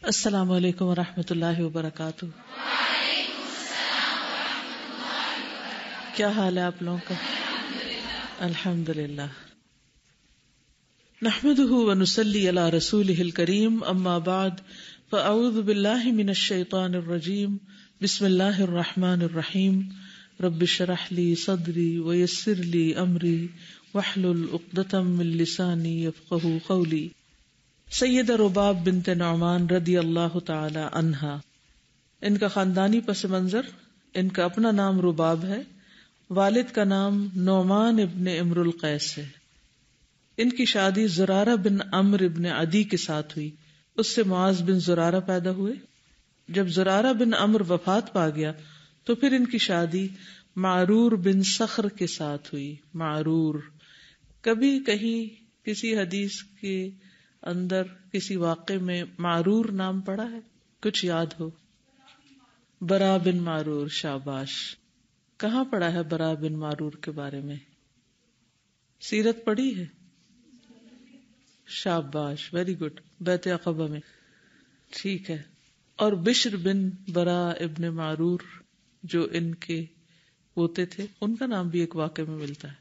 السلام علیکم ورحمۃ اللہ وبرکاتہ. کیا حال ہے آپ لوگوں کا؟ الحمد للہ. نحمده ونصلی علی رسولہ الکریم، اما بعد فاعوذ باللہ من الشیطان الرجیم. بسم اللہ الرحمن الرحیم. رب اشرح لی صدری ویسر لی امری واحلل عقدۃ من لسانی یفقہوا قولی. سیدہ رباب بنت نعمان رضی اللہ تعالی عنہا، ان کا خاندانی پس منظر، ان کا اپنا نام رباب ہے، والد کا نام نعمان ابن امر القیس ہے. ان کی شادی زرارہ بن عمرو بن عدی کے ساتھ ہوئی. اس سے معاذ بن زرارہ پیدا ہوئے. جب زرارہ بن عمرو وفات پا گیا تو پھر ان کی شادی معرور بن صخر کے ساتھ ہوئی. معرور، کبھی کہیں کسی حدیث کے اندر کسی واقعے میں معرور نام پڑا ہے؟ کچھ یاد ہو؟ برا بن معرور. شاباش. کہاں پڑھا ہے برا بن معرور کے بارے میں؟ سیرت پڑھی ہے؟ شاباش، ویری گڈ. بیعت عقبہ میں. ٹھیک ہے. اور بشر بن برا ابن معرور جو ان کے پوتے تھے، ان کا نام بھی ایک واقعے میں ملتا ہے.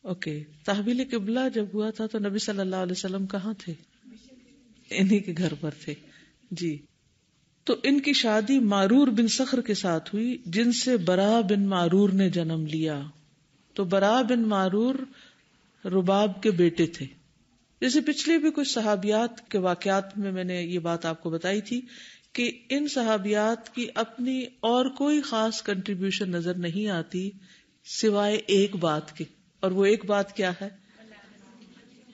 اوکے. تحویل قبلہ جب ہوا تھا تو نبی صلی اللہ علیہ وسلم کہاں تھے؟ انہی کے گھر پر تھے. جی. تو ان کی شادی معرور بن صخر کے ساتھ ہوئی، جن سے برا بن معرور نے جنم لیا. تو برا بن معرور رباب کے بیٹے تھے. جیسے پچھلے بھی کچھ صحابیات کے واقعات میں نے یہ بات آپ کو بتائی تھی کہ ان صحابیات کی اپنی اور کوئی خاص کنٹریبیوشن نظر نہیں آتی سوائے ایک بات کے، اور وہ ایک بات کیا ہے؟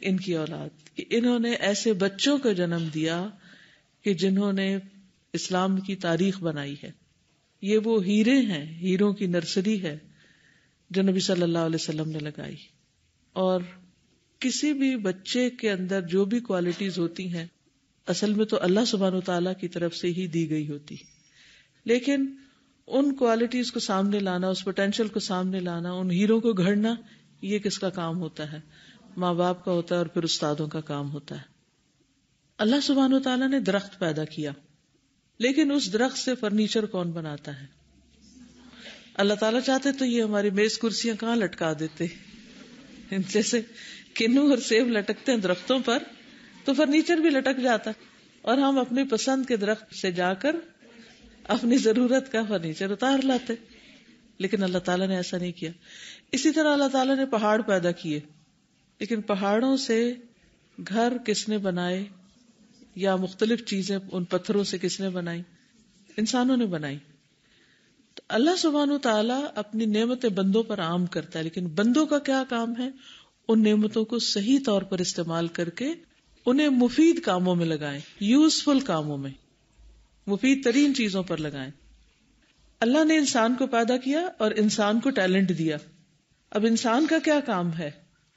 ان کی اولاد، کہ انہوں نے ایسے بچوں کو جنم دیا کہ جنہوں نے اسلام کی تاریخ بنائی ہے. یہ وہ ہیرے ہیں، ہیروں کی نرسری ہے جو نبی صلی اللہ علیہ وسلم نے لگائی. اور کسی بھی بچے کے اندر جو بھی کوالٹیز ہوتی ہیں اصل میں تو اللہ سبحانہ وتعالیٰ کی طرف سے ہی دی گئی ہوتی، لیکن ان کوالٹیز کو سامنے لانا، اس پوٹینشیل کو سامنے لانا، ان ہیروں کو گھڑنا، یہ کس کا کام ہوتا ہے؟ ماں باپ کا ہوتا ہے، اور پھر استادوں کا کام ہوتا ہے. اللہ سبحانہ وتعالیٰ نے درخت پیدا کیا، لیکن اس درخت سے فرنیچر کون بناتا ہے؟ اللہ تعالیٰ چاہتے تو یہ ہماری میز کرسیاں کہاں لٹکا دیتے. جیسے کنو اور سیب لٹکتے ہیں درختوں پر، تو فرنیچر بھی لٹک جاتا، اور ہم اپنی پسند کے درخت سے جا کر اپنی ضرورت کا فرنیچر اتار لاتے. لیکن اللہ تعالیٰ نے ایسا نہیں کیا. اسی طرح اللہ تعالیٰ نے پہاڑ پیدا کیے، لیکن پہاڑوں سے گھر کس نے بنائے، یا مختلف چیزیں ان پتھروں سے کس نے بنائی؟ انسانوں نے بنائی. تو اللہ سبحانہ و تعالیٰ اپنی نعمتیں بندوں پر عام کرتا ہے، لیکن بندوں کا کیا کام ہے؟ ان نعمتوں کو صحیح طور پر استعمال کر کے انہیں مفید کاموں میں لگائیں، یوزفل کاموں میں، مفید ترین چیزوں پر لگائیں. اللہ نے انسان کو پیدا کیا اور انسان کو ٹیلنٹ دیا. اب انسان کا کیا کام ہے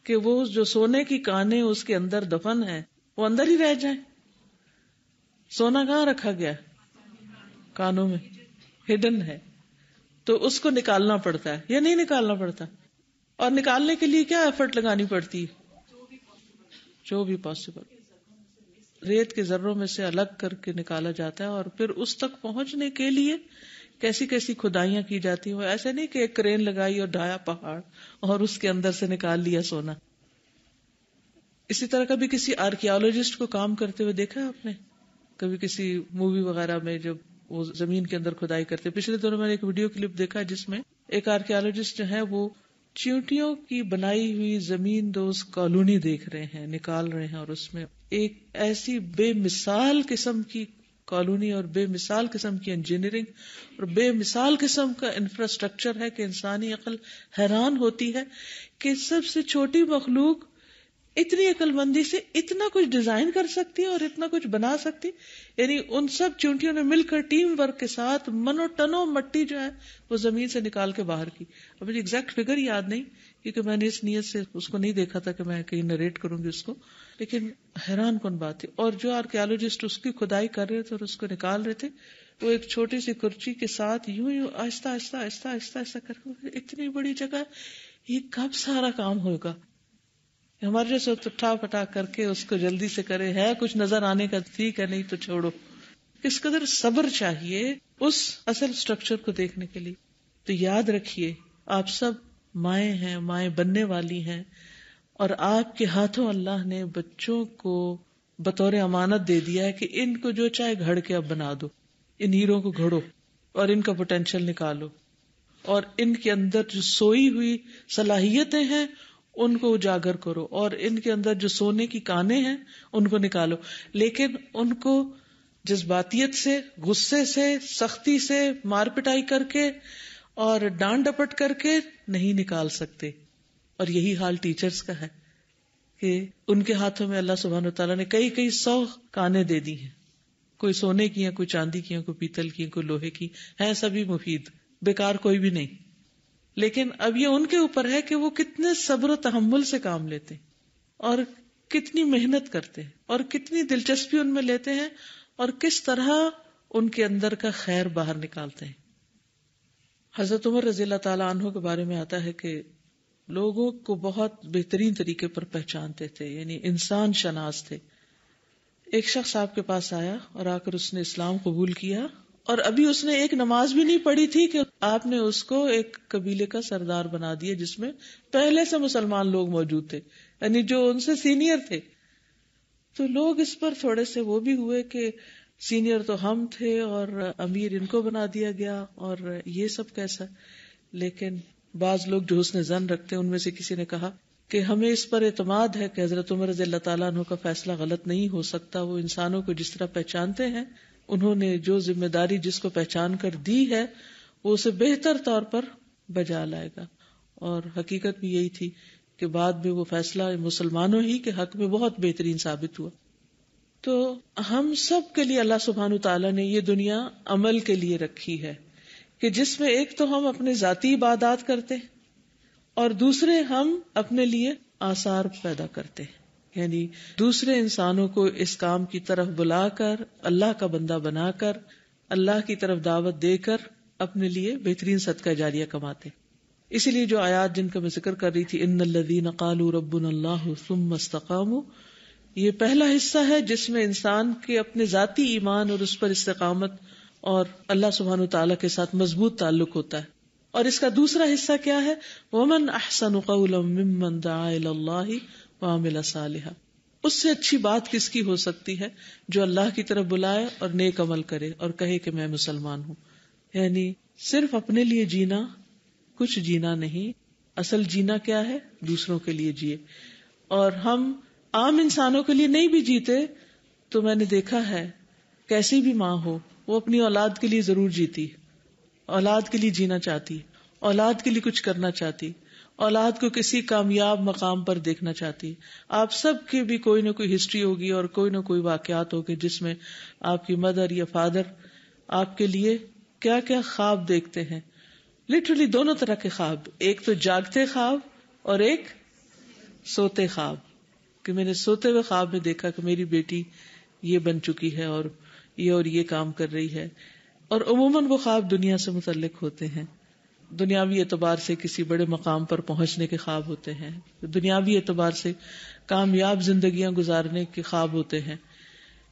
کہ وہ جو سونے کی کانیں اس کے اندر دفن ہیں وہ اندر ہی رہ جائیں. سونا کہاں رکھا گیا؟ کانوں میں، ہڈن ہے. تو اس کو نکالنا پڑتا ہے یا نہیں نکالنا پڑتا؟ اور نکالنے کے لیے کیا ایفرٹ لگانی پڑتی ہے؟ جو بھی پاسبل. ریت کے ذروں میں سے الگ کر کے نکالا جاتا ہے، اور پھر اس تک پہنچنے کے لیے کیسی کیسی کھدائیاں کی جاتی ہیں. ایسے نہیں کہ ایک کرین لگائی اور ڈھایا پہاڑ اور اس کے اندر سے نکال لیا سونا. اسی طرح کبھی کسی آرکیالوجسٹ کو کام کرتے ہوئے دیکھا ہے آپ نے؟ کبھی کسی مووی وغیرہ میں جب وہ زمین کے اندر کھدائی کرتے. پچھلے دنوں میں نے ایک ویڈیو کلپ دیکھا جس میں ایک آرکیالوجسٹ جو ہے وہ چیونٹیوں کی بنائی ہوئی زمین دوز کالونی دیکھ رہے ہیں، نکال رہے ہیں، اور اس میں ایک ایسی بے مثال قسم کی کالونی اور بے مثال قسم کی انجینئرنگ اور بے مثال قسم کا انفراسٹرکچر ہے کہ انسانی عقل حیران ہوتی ہے کہ سب سے چھوٹی مخلوق اتنی عقل مندی سے اتنا کچھ ڈیزائن کر سکتی ہے اور اتنا کچھ بنا سکتی. یعنی ان سب چونٹیوں نے مل کر ٹیم ورک کے ساتھ منو ٹنوں مٹی جو ہے وہ زمین سے نکال کے باہر کی. اب مجھے ایگزیکٹ فگر یاد نہیں کیونکہ میں نے اس نیت سے اس کو نہیں دیکھا تھا کہ میں کہیں نریٹ کروں گی اس کو، لیکن حیران کن بات ہے. اور جو آرکیالوجسٹ اس کی کھدائی کر رہے تھے اور اس کو نکال رہے تھے، وہ ایک چھوٹی سی کرچی کے ساتھ یوں آہستہ آہستہ آہستہ آہستہ آہستہ کر کے اتنی بڑی جگہ یہ کب سارا کام ہوگا. ہمارے جیسے تو ٹھا پٹا کر کے اس کو جلدی سے کرے، ہے کچھ نظر آنے کا ٹھیک ہے، نہیں تو چھوڑو. کس قدر صبر چاہیے اس اصل اسٹرکچر کو دیکھنے کے لیے. تو یاد رکھیے آپ سب مائیں ہیں، مائیں بننے والی ہیں، اور آپ کے ہاتھوں اللہ نے بچوں کو بطور امانت دے دیا ہے کہ ان کو جو چاہے گھڑ کے اب بنا دو، ان ہیروں کو گھڑو اور ان کا پوٹینشیل نکالو، اور ان کے اندر جو سوئی ہوئی صلاحیتیں ہیں ان کو اجاگر کرو، اور ان کے اندر جو سونے کی کانیں ہیں ان کو نکالو. لیکن ان کو جذباتیت سے، غصے سے، سختی سے، مار پٹائی کر کے اور ڈانٹ ڈپٹ کر کے نہیں نکال سکتے. اور یہی حال ٹیچرز کا ہے کہ ان کے ہاتھوں میں اللہ سبحانہ وتعالیٰ نے کئی 100 کانیں دے دی ہیں، کوئی سونے کی ہیں، کوئی چاندی کی ہیں، کوئی پیتل کی ہیں، کوئی لوہے کی ہیں، سبھی مفید، بیکار کوئی بھی نہیں. لیکن اب یہ ان کے اوپر ہے کہ وہ کتنے صبر و تحمل سے کام لیتے ہیں اور کتنی محنت کرتے ہیں اور کتنی دلچسپی ان میں لیتے ہیں اور کس طرح ان کے اندر کا خیر باہر نکالتے ہیں. حضرت عمر رضی اللہ تعالیٰ عنہ کے بارے میں آتا ہے کہ لوگوں کو بہت بہترین طریقے پر پہچانتے تھے، یعنی انسان شناس تھے. ایک شخص آپ کے پاس آیا اور آ کر اس نے اسلام قبول کیا، اور ابھی اس نے ایک نماز بھی نہیں پڑھی تھی کہ آپ نے اس کو ایک قبیلے کا سردار بنا دیا جس میں پہلے سے مسلمان لوگ موجود تھے، یعنی جو ان سے سینئر تھے. تو لوگ اس پر تھوڑے سے وہ بھی ہوئے کہ سینئر تو ہم تھے اور امیر ان کو بنا دیا گیا، اور یہ سب کیسا. لیکن بعض لوگ جو حسن ظن رکھتے ہیں ان میں سے کسی نے کہا کہ ہمیں اس پر اعتماد ہے کہ حضرت عمر رضی اللہ تعالیٰ عنہ کا فیصلہ غلط نہیں ہو سکتا. وہ انسانوں کو جس طرح پہچانتے ہیں، انہوں نے جو ذمہ داری جس کو پہچان کر دی ہے وہ اسے بہتر طور پر بجا لائے گا. اور حقیقت بھی یہی تھی کہ بعد میں وہ فیصلہ مسلمانوں ہی کے حق میں بہت بہترین ثابت ہوا. تو ہم سب کے لیے اللہ سبحانہ تعالیٰ نے یہ دنیا عمل کے لیے رکھی ہے کہ جس میں ایک تو ہم اپنے ذاتی عبادات کرتے اور دوسرے ہم اپنے لیے آثار پیدا کرتے، یعنی دوسرے انسانوں کو اس کام کی طرف بلا کر، اللہ کا بندہ بنا کر، اللہ کی طرف دعوت دے کر اپنے لیے بہترین صدقہ جاریہ کماتے. اسی لیے جو آیات جن کا میں ذکر کر رہی تھی، ان الذین قالوا ربنا اللہ ثم استقاموا، یہ پہلا حصہ ہے جس میں انسان کے اپنے ذاتی ایمان اور اس پر استقامت اور اللہ سبحانہ وتعالیٰ کے ساتھ مضبوط تعلق ہوتا ہے. اور اس کا دوسرا حصہ کیا ہے؟ وَمَنْ أَحْسَنُ قَوْلًا مِّمَّنْ دَعَا إِلَى اللَّهِ وَعَمِلَ صَالِحًا، اس سے اچھی بات کس کی ہو سکتی ہے جو اللہ کی طرف بلائے اور نیک عمل کرے اور کہے کہ میں مسلمان ہوں. یعنی صرف اپنے لیے جینا کچھ جینا نہیں، اصل جینا کیا ہے؟ دوسروں کے لیے جیے. اور ہم عام انسانوں کے لیے نہیں بھی جیتے تو میں نے دیکھا ہے کیسی بھی ماں ہو وہ اپنی اولاد کے لیے ضرور جیتی، اولاد کے لیے جینا چاہتی، اولاد کے لیے کچھ کرنا چاہتی، اولاد کو کسی کامیاب مقام پر دیکھنا چاہتی. آپ سب کی بھی کوئی نہ کوئی ہسٹری ہوگی اور کوئی نہ کوئی واقعات ہوگی جس میں آپ کی مدر یا فادر آپ کے لیے کیا کیا خواب دیکھتے ہیں. لٹرلی دونوں طرح کے خواب، ایک تو جاگتے خواب اور ایک سوتے خواب، کہ میں نے سوتے ہوئے خواب میں دیکھا کہ میری بیٹی یہ بن چکی ہے اور یہ کام کر رہی ہے. اور عموماً وہ خواب دنیا سے متعلق ہوتے ہیں، دنیاوی اعتبار سے کسی بڑے مقام پر پہنچنے کے خواب ہوتے ہیں، دنیاوی اعتبار سے کامیاب زندگیاں گزارنے کے خواب ہوتے ہیں.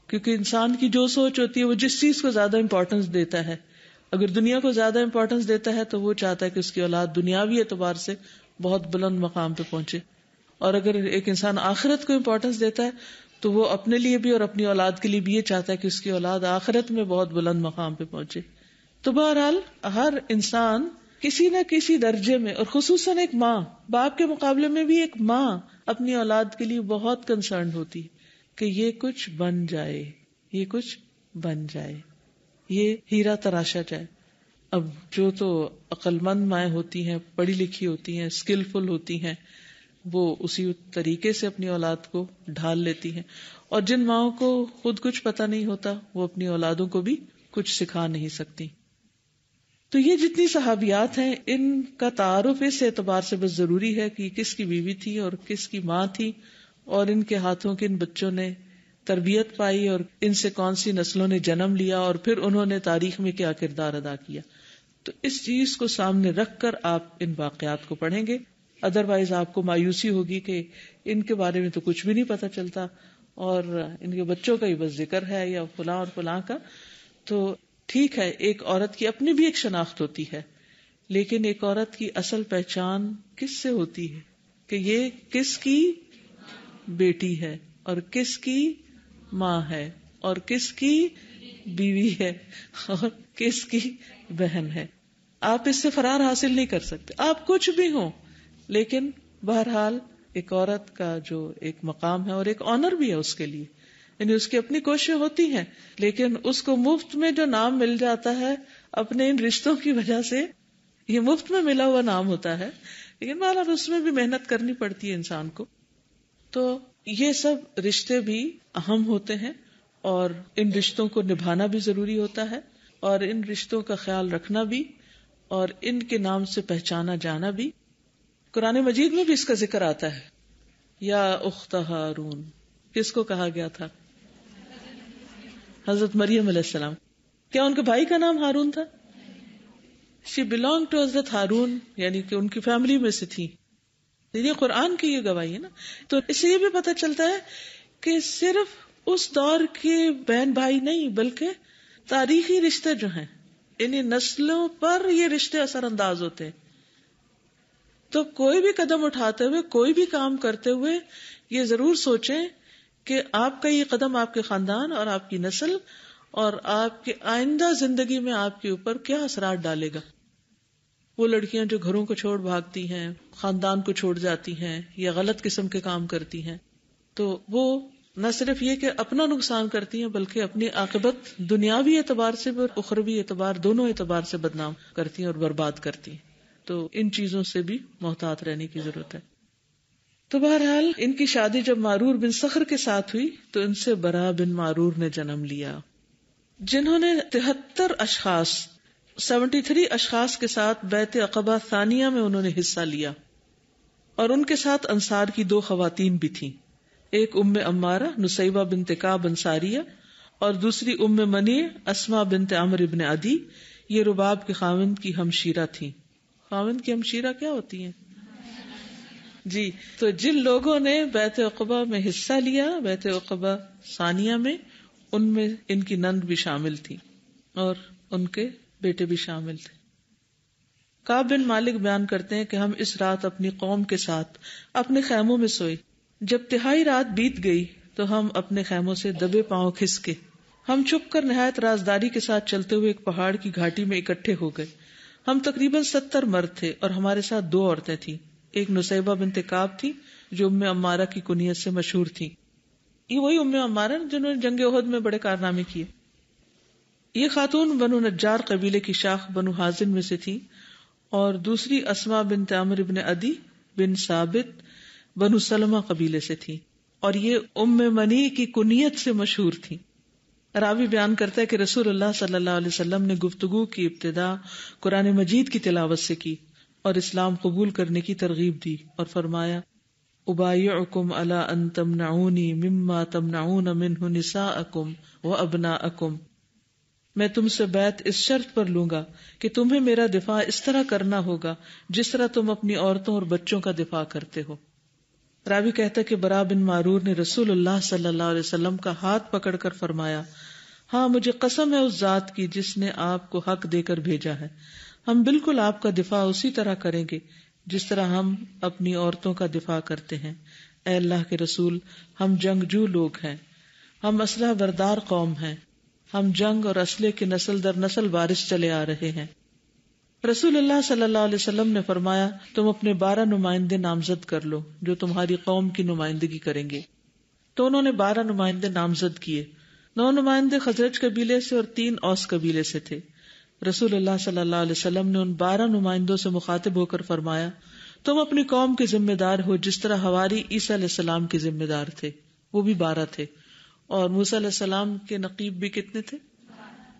کیونکہ انسان کی جو سوچ ہوتی ہے وہ جس چیز کو زیادہ امپورٹنس دیتا ہے، اگر دنیا کو زیادہ امپورٹنس دیتا ہے تو وہ چاہتا ہے کہ اس کی اولاد دنیاوی اعتبار سے بہت بلند مقام پہ پہنچے، اور اگر ایک انسان آخرت کو امپورٹنس دیتا ہے تو وہ اپنے لیے بھی اور اپنی اولاد کے لیے بھی یہ چاہتا ہے کہ اس کی اولاد آخرت میں بہت بلند مقام پہ پہنچے. تو بہرحال ہر انسان کسی نہ کسی درجے میں، اور خصوصاً ایک ماں، باپ کے مقابلے میں بھی ایک ماں اپنی اولاد کے لیے بہت کنسرنڈ ہوتی ہے کہ یہ کچھ بن جائے، یہ کچھ بن جائے، یہ ہیرا تراشا جائے. اب جو تو عقل مند مائیں ہوتی ہیں، پڑھی لکھی ہوتی ہیں، اسکلفل ہوتی ہیں، وہ اسی طریقے سے اپنی اولاد کو ڈھال لیتی ہیں. اور جن ماؤں کو خود کچھ پتہ نہیں ہوتا وہ اپنی اولادوں کو بھی کچھ سکھا نہیں سکتی. تو یہ جتنی صحابیات ہیں ان کا تعارف اس اعتبار سے بس ضروری ہے کہ کس کی بیوی تھی اور کس کی ماں تھی، اور ان کے ہاتھوں کن بچوں نے تربیت پائی اور ان سے کون سی نسلوں نے جنم لیا اور پھر انہوں نے تاریخ میں کیا کردار ادا کیا. تو اس چیز کو سامنے رکھ کر آپ ان واقعات کو پڑھیں گے ادروائز آپ کو مایوسی ہوگی کہ ان کے بارے میں تو کچھ بھی نہیں پتا چلتا اور ان کے بچوں کا ہی بس ذکر ہے یا فلاں اور فلاں کا. تو ٹھیک ہے ایک عورت کی اپنی بھی ایک شناخت ہوتی ہے، لیکن ایک عورت کی اصل پہچان کس سے ہوتی ہے کہ یہ کس کی بیٹی ہے اور کس کی ماں ہے اور کس کی بیوی ہے اور کس کی بہن ہے. آپ اس سے فرار حاصل نہیں کر سکتے، آپ کچھ بھی ہوں، لیکن بہرحال ایک عورت کا جو ایک مقام ہے اور ایک آنر بھی ہے اس کے لیے، یعنی اس کی اپنی کوششیں ہوتی ہیں، لیکن اس کو مفت میں جو نام مل جاتا ہے اپنے ان رشتوں کی وجہ سے، یہ مفت میں ملا ہوا نام ہوتا ہے، لیکن بہرحال اس میں بھی محنت کرنی پڑتی ہے انسان کو. تو یہ سب رشتے بھی اہم ہوتے ہیں اور ان رشتوں کو نبھانا بھی ضروری ہوتا ہے اور ان رشتوں کا خیال رکھنا بھی اور ان کے نام سے پہچانا جانا بھی. قرآن مجید میں بھی اس کا ذکر آتا ہے. یا اخت ہارون، کس کو کہا گیا تھا؟ حضرت مریم علیہ السلام. کیا ان کے بھائی کا نام ہارون تھا؟ شی بلانگ ٹو حضرت ہارون، یعنی کہ ان کی فیملی میں سے تھی. یہ قرآن کی یہ گواہی ہے نا. تو اس سے یہ بھی پتہ چلتا ہے کہ صرف اس دور کے بہن بھائی نہیں بلکہ تاریخی رشتے جو ہیں انہیں نسلوں پر یہ رشتے اثر انداز ہوتے ہیں. تو کوئی بھی قدم اٹھاتے ہوئے کوئی بھی کام کرتے ہوئے یہ ضرور سوچیں کہ آپ کا یہ قدم آپ کے خاندان اور آپ کی نسل اور آپ کے آئندہ زندگی میں آپ کے اوپر کیا اثرات ڈالے گا. وہ لڑکیاں جو گھروں کو چھوڑ بھاگتی ہیں، خاندان کو چھوڑ جاتی ہیں یا غلط قسم کے کام کرتی ہیں، تو وہ نہ صرف یہ کہ اپنا نقصان کرتی ہیں بلکہ اپنی عاقبت دنیاوی اعتبار سے اور اخروی اعتبار دونوں اعتبار سے بدنام کرتی ہیں اور برباد کرتی ہیں. تو ان چیزوں سے بھی محتاط رہنے کی ضرورت ہے. تو بہرحال ان کی شادی جب معرور بن صخر کے ساتھ ہوئی تو ان سے برا بن معرور نے جنم لیا، جنہوں نے 73 اشخاص کے ساتھ بیعت عقبہ ثانیہ میں انہوں نے حصہ لیا، اور ان کے ساتھ انصار کی 2 خواتین بھی تھیں، ایک ام عمارہ نسیبہ بنت کعب انصاریہ اور دوسری ام منیع اسماء بنت عمرو بن عدی. یہ رباب کے خاوند کی ہمشیرہ تھیں. خاوند کی ہمشیرہ کیا ہوتی ہیں؟ جی. تو جن لوگوں نے بیعت عقبہ میں حصہ لیا، بیعت عقبہ ثانیہ میں، ان میں ان کی نند بھی شامل تھی اور ان کے بیٹے بھی شامل تھے. کعب بن مالک بیان کرتے ہیں کہ ہم اس رات اپنی قوم کے ساتھ اپنے خیموں میں سوئے. جب تہائی رات بیت گئی تو ہم اپنے خیموں سے دبے پاؤں کھسکے ہم چھپ کر نہایت رازداری کے ساتھ چلتے ہوئے ایک پہاڑ کی گھاٹی میں اکٹھے ہو گئے. ہم تقریباً 70 مرد تھے اور ہمارے ساتھ 2 عورتیں تھیں. ایک نسیبہ بنت کعب تھی جو ام عمارہ کی کنیت سے مشہور تھی. یہ وہی ام عمارہ جنہوں نے جنگ احد میں بڑے کارنامے کیے. یہ خاتون بنو نجار قبیلے کی شاخ بنو حازم میں سے تھی، اور دوسری اسماء بنت عمرو بن عدی بن ثابت بنو سلمہ قبیلے سے تھی، اور یہ ام منی کی کنیت سے مشہور تھی. راوی بیان کرتا ہے کہ رسول اللہ صلی اللہ علیہ وسلم نے گفتگو کی ابتدا قرآن مجید کی تلاوت سے کی اور اسلام قبول کرنے کی ترغیب دی اور فرمایا ابایعکم علی ان تمنعونی مما تمنعون منہ نساءکم وابناءکم، میں تم سے بیعت اس شرط پر لوں گا کہ تمہیں میرا دفاع اس طرح کرنا ہوگا جس طرح تم اپنی عورتوں اور بچوں کا دفاع کرتے ہو. راوی کہتا ہے کہ برا بن معرور نے رسول اللہ صلی اللہ علیہ وسلم کا ہاتھ پکڑ کر فرمایا، ہاں مجھے قسم ہے اس ذات کی جس نے آپ کو حق دے کر بھیجا ہے، ہم بالکل آپ کا دفاع اسی طرح کریں گے جس طرح ہم اپنی عورتوں کا دفاع کرتے ہیں. اے اللہ کے رسول، ہم جنگجو لوگ ہیں، ہم اسلحہ بردار قوم ہیں، ہم جنگ اور اسلحے کے نسل در نسل وارث چلے آ رہے ہیں. رسول اللہ صلی اللہ علیہ وسلم نے فرمایا، تم اپنے 12 نمائندے نامزد کر لو جو تمہاری قوم کی نمائندگی کریں گے. تو انہوں نے 12 نمائندے نامزد کیے. 9 نمائندے خزرج قبیلے سے اور 3 اوس قبیلے سے تھے. رسول اللہ صلی اللہ علیہ وسلم نے ان 12 نمائندوں سے مخاطب ہو کر فرمایا، تم اپنی قوم کے ذمہ دار ہو جس طرح حواری عیسیٰ علیہ السلام کے ذمہ دار تھے، وہ بھی 12 تھے، اور موسیٰ علیہ السلام کے نقیب بھی کتنے تھے؟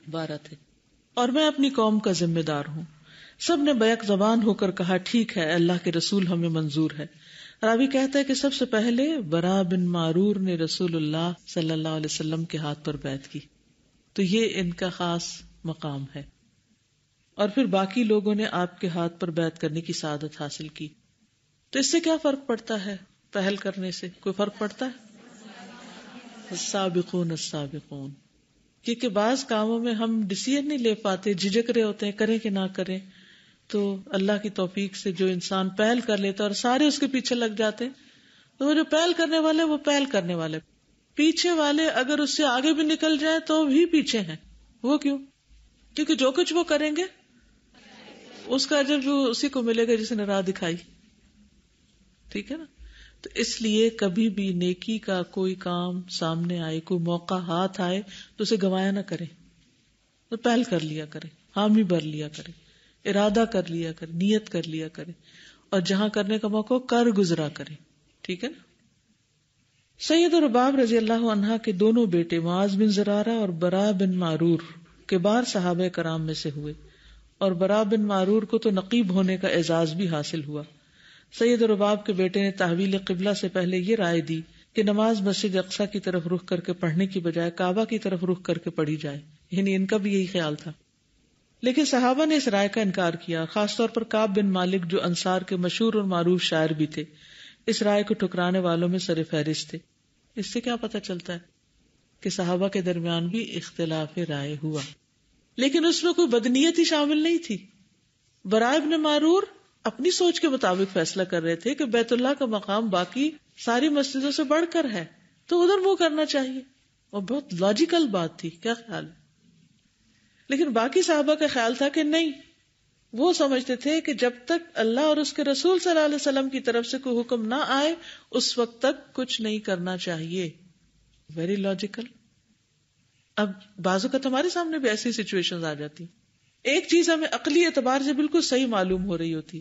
12 تھے. اور میں اپنی قوم کا ذمہ دار ہوں. سب نے بیک زبان ہو کر کہا، ٹھیک ہے اللہ کے رسول، ہمیں منظور ہے. راوی کہتا ہے کہ سب سے پہلے برا بن معرور نے رسول اللہ صلی اللہ علیہ وسلم کے ہاتھ پر بیعت کی. تو یہ ان کا خاص مقام ہے. اور پھر باقی لوگوں نے آپ کے ہاتھ پر بیعت کرنے کی سعادت حاصل کی. تو اس سے کیا فرق پڑتا ہے؟ پہل کرنے سے کوئی فرق پڑتا ہے؟ السابقون السابقون. کیونکہ بعض کاموں میں ہم ڈیسیژن نہیں لے پاتے، جھجک رہے ہوتے ہیں کریں کہ نہ کریں، تو اللہ کی توفیق سے جو انسان پہل کر لیتا اور سارے اس کے پیچھے لگ جاتے ہیں، تو وہ جو پہل کرنے والے وہ پہل کرنے والے، پیچھے والے اگر اس سے آگے بھی نکل جائیں تو بھی پیچھے ہیں. وہ کیوں؟ کیونکہ جو کچھ وہ کریں گے اس کا اجر جو اسی کو ملے گا جس نے راہ دکھائی. ٹھیک ہے نا؟ تو اس لیے کبھی بھی نیکی کا کوئی کام سامنے آئے، کوئی موقع ہاتھ آئے تو اسے گوایا نہ کرے، تو پہل کر لیا کرے، حامی بھر لیا کرے، ارادہ کر لیا کرے، نیت کر لیا کرے، اور جہاں کرنے کا موقع کر گزرا کرے. ٹھیک ہے نا؟ سید رباب رضی اللہ عنہ کے دونوں بیٹے معاذ بن زرارہ اور برا بن معرور کبار صحابہ کرام میں سے ہوئے، اور برا بن معرور کو تو نقیب ہونے کا اعزاز بھی حاصل ہوا. سید رباب کے بیٹے نے تحویل قبلہ سے پہلے یہ رائے دی کہ نماز مسجد اقصیٰ کی طرف رخ کر کے پڑھنے کی بجائے کعبہ کی طرف رخ کر کے پڑھی جائے، یعنی ان کا بھی یہی خیال تھا. لیکن صحابہ نے اس رائے کا انکار کیا، خاص طور پر کعب بن مالک جو انصار کے مشہور اور معروف شاعر بھی تھے، اس رائے کو ٹھکرانے والوں میں سر فہرست تھے. اس سے کیا پتہ چلتا ہے کہ صحابہ کے درمیان بھی اختلاف رائے ہوا، لیکن اس میں کوئی بدنیتی شامل نہیں تھی. برائے ابن معرور اپنی سوچ کے مطابق فیصلہ کر رہے تھے کہ بیت اللہ کا مقام باقی ساری مسجدوں سے بڑھ کر ہے، تو ادھر منہ کرنا چاہیے، اور بہت لاجیکل بات تھی. کیا خیال ہے؟ لیکن باقی صحابہ کا خیال تھا کہ نہیں، وہ سمجھتے تھے کہ جب تک اللہ اور اس کے رسول صلی اللہ علیہ وسلم کی طرف سے کوئی حکم نہ آئے اس وقت تک کچھ نہیں کرنا چاہیے. Very logical. اب بعض اوقات ہمارے سامنے بھی ایسی سچویشنز آ جاتی، ایک چیز ہمیں عقلی اعتبار سے بالکل صحیح معلوم ہو رہی ہوتی،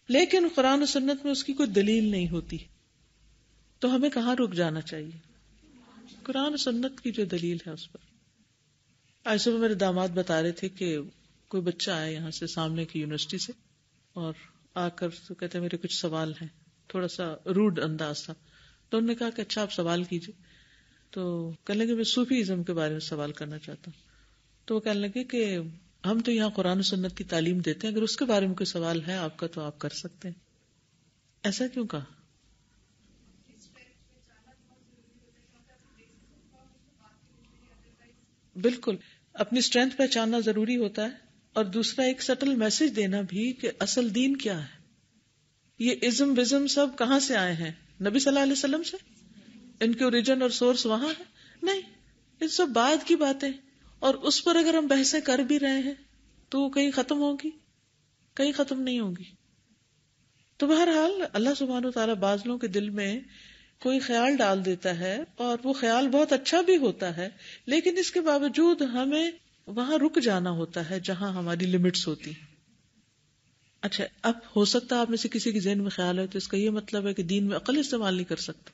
لیکن قرآن و سنت میں اس کی کوئی دلیل نہیں ہوتی، تو ہمیں کہاں رک جانا چاہیے؟ قرآن و سنت کی جو دلیل ہے اس پر. آج صبح میرے داماد بتا رہے تھے کہ کوئی بچہ آیا یہاں سے سامنے کی یونیورسٹی سے، اور آ کر تو کہتے ہیں میرے کچھ سوال ہیں، تھوڑا سا روڈ انداز تھا. تو انہوں نے کہا کہ اچھا آپ سوال کیجیے. تو کہنے لگے میں صوفی ازم کے بارے میں سوال کرنا چاہتا ہوں. تو وہ کہنے لگے کہ ہم تو یہاں قرآن و سنت کی تعلیم دیتے ہیں، اگر اس کے بارے میں کوئی سوال ہے آپ کا تو آپ کر سکتے ہیں. ایسا کیوں کہا؟ بالکل اپنی اسٹرینتھ پہچاننا ضروری ہوتا ہے، اور دوسرا ایک سٹل میسج دینا بھی کہ اصل دین کیا ہے. یہ ازم وزم سب کہاں سے آئے ہیں؟ نبی صلی اللہ علیہ وسلم سے؟ ان کے اوریجن اور سورس وہاں ہے؟ نہیں، یہ سب بعد کی باتیں، اور اس پر اگر ہم بحثیں کر بھی رہے ہیں تو وہ کہیں ختم ہوگی؟ کہیں ختم نہیں ہوگی. تو بہرحال اللہ سبحانہ و تعالیٰ بعض لوگوں کے دل میں کوئی خیال ڈال دیتا ہے، اور وہ خیال بہت اچھا بھی ہوتا ہے، لیکن اس کے باوجود ہمیں وہاں رک جانا ہوتا ہے جہاں ہماری لمٹس ہوتی. اچھا، اب ہو سکتا ہے آپ میں سے کسی کے ذہن میں خیال ہے تو اس کا یہ مطلب ہے کہ دین میں عقل استعمال نہیں کر سکتا.